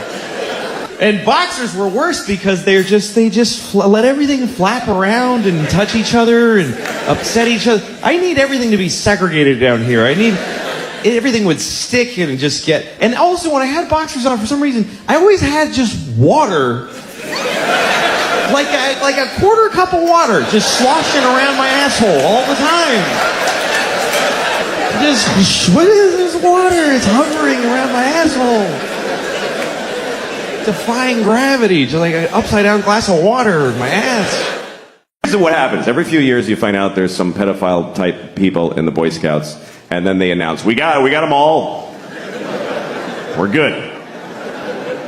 [SPEAKER 4] And boxers were worse because they just let everything flap around and touch each other and upset each other. I need everything to be segregated down here. I need everything would stick and just get. And also, when I had boxers on, for some reason, I always had just water, like a quarter cup of water, just sloshing around my asshole all the time. Just, what is this water? It's hovering around my asshole. Defying gravity, just like an upside down glass of water in my ass.
[SPEAKER 2] Here's what happens. Every few years you find out there's some pedophile type people in the Boy Scouts, and then they announce, we got them all. We're good.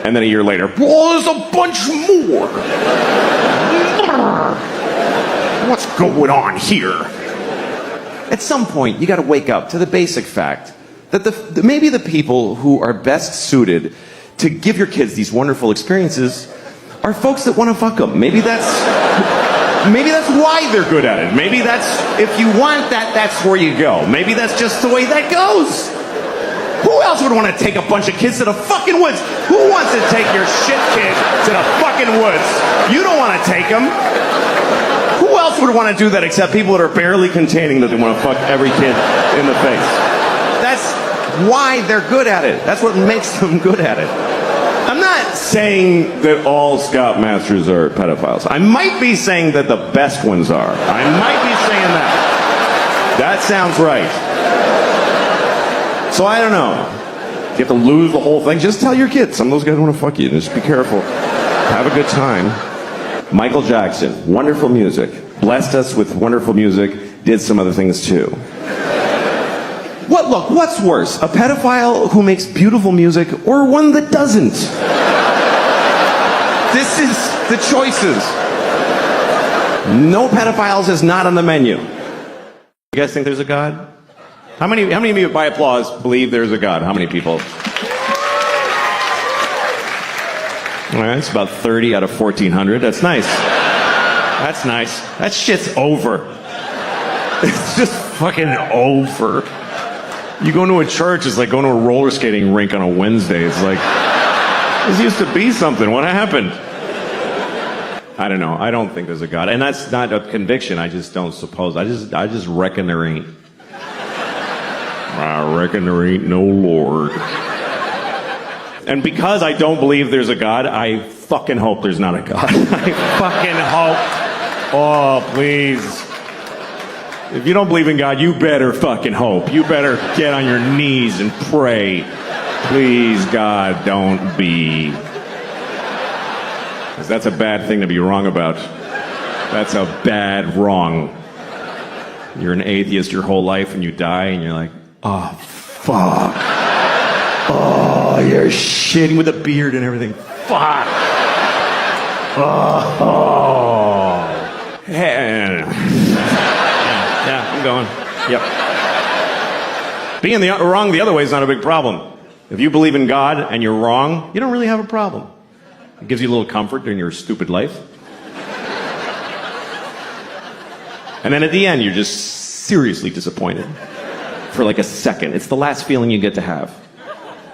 [SPEAKER 2] And then a year later, well, there's a bunch more. What's going on here? At some point, you got to wake up to the basic fact that maybe the people who are best suited to give your kids these wonderful experiences are folks that want to fuck them. Maybe that's why they're good at it. Maybe that's, if you want that, that's where you go. Maybe that's just the way that goes. Who else would want to take a bunch of kids to the fucking woods? Who wants to take your shit kid to the fucking woods? You don't want to take them. Who else would want to do that except people that are barely containing that they want to fuck every kid in the face? That's why they're good at it. That's what makes them good at it. I'm not saying that all Scoutmasters are pedophiles. I might be saying that the best ones are. I might be saying that. That sounds right. So I don't know. You have to lose the whole thing. Just tell your kids. Some of those guys want to fuck you. Just be careful. Have a good time. Michael Jackson, wonderful music. Blessed us with wonderful music. Did some other things too. What's worse? A pedophile who makes beautiful music or one that doesn't? This is the choices. No pedophiles is not on the menu. You guys think there's a God? How many of you, by applause, believe there's a God? How many people? All right, it's about 30 out of 1,400. That's nice. That's nice. That shit's over. It's just fucking over. You go to a church, it's like going to a roller skating rink on a Wednesday. It's like, this used to be something. What happened? I don't know. I don't think there's a God. And that's not a conviction. I just don't suppose. I just reckon there ain't. I reckon there ain't no Lord. And because I don't believe there's a God, I fucking hope there's not a God. I fucking hope. Oh, please. If you don't believe in God, you better fucking hope. You better get on your knees and pray. Please, God, don't be. Because that's a bad thing to be wrong about. That's a bad wrong. You're an atheist your whole life and you die and you're like, oh, fuck. Oh, you're shitting with a beard and everything. Fuck. Oh. Yeah, I'm going. Yep. Being wrong the other way is not a big problem. If you believe in God and you're wrong, you don't really have a problem. It gives you a little comfort in your stupid life. And then at the end, you're just seriously disappointed. For like a second. It's the last feeling you get to have.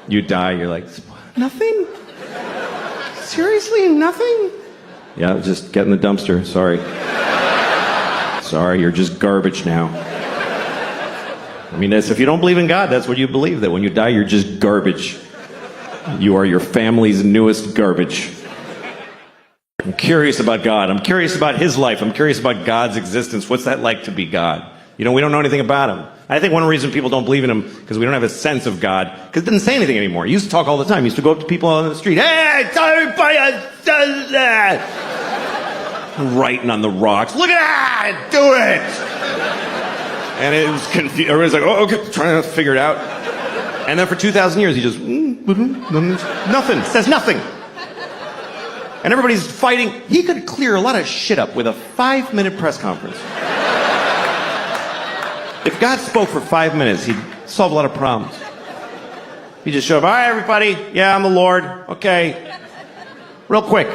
[SPEAKER 2] You die, you're like, nothing? Seriously, nothing? Yeah, just get in the dumpster, sorry. Sorry, you're just garbage now. I mean, if you don't believe in God, that's what you believe, that when you die, you're just garbage. You are your family's newest garbage. I'm curious about God. I'm curious about his life. I'm curious about God's existence. What's that like to be God? You know, we don't know anything about him. I think one reason people don't believe in him because we don't have a sense of God. Because he didn't say anything anymore. He used to talk all the time. He used to go up to people on the street. Hey, tell everybody I done that. Writing on the rocks. Look at that! Do it! And it was confused. Everybody's like, oh, okay, trying to figure it out. And then for 2,000 years, he just, nothing, says nothing. And everybody's fighting. He could clear a lot of shit up with a 5-minute press conference. If God spoke for 5 minutes, he'd solve a lot of problems. He'd just show up, all right, everybody, yeah, I'm the Lord, okay. Real quick.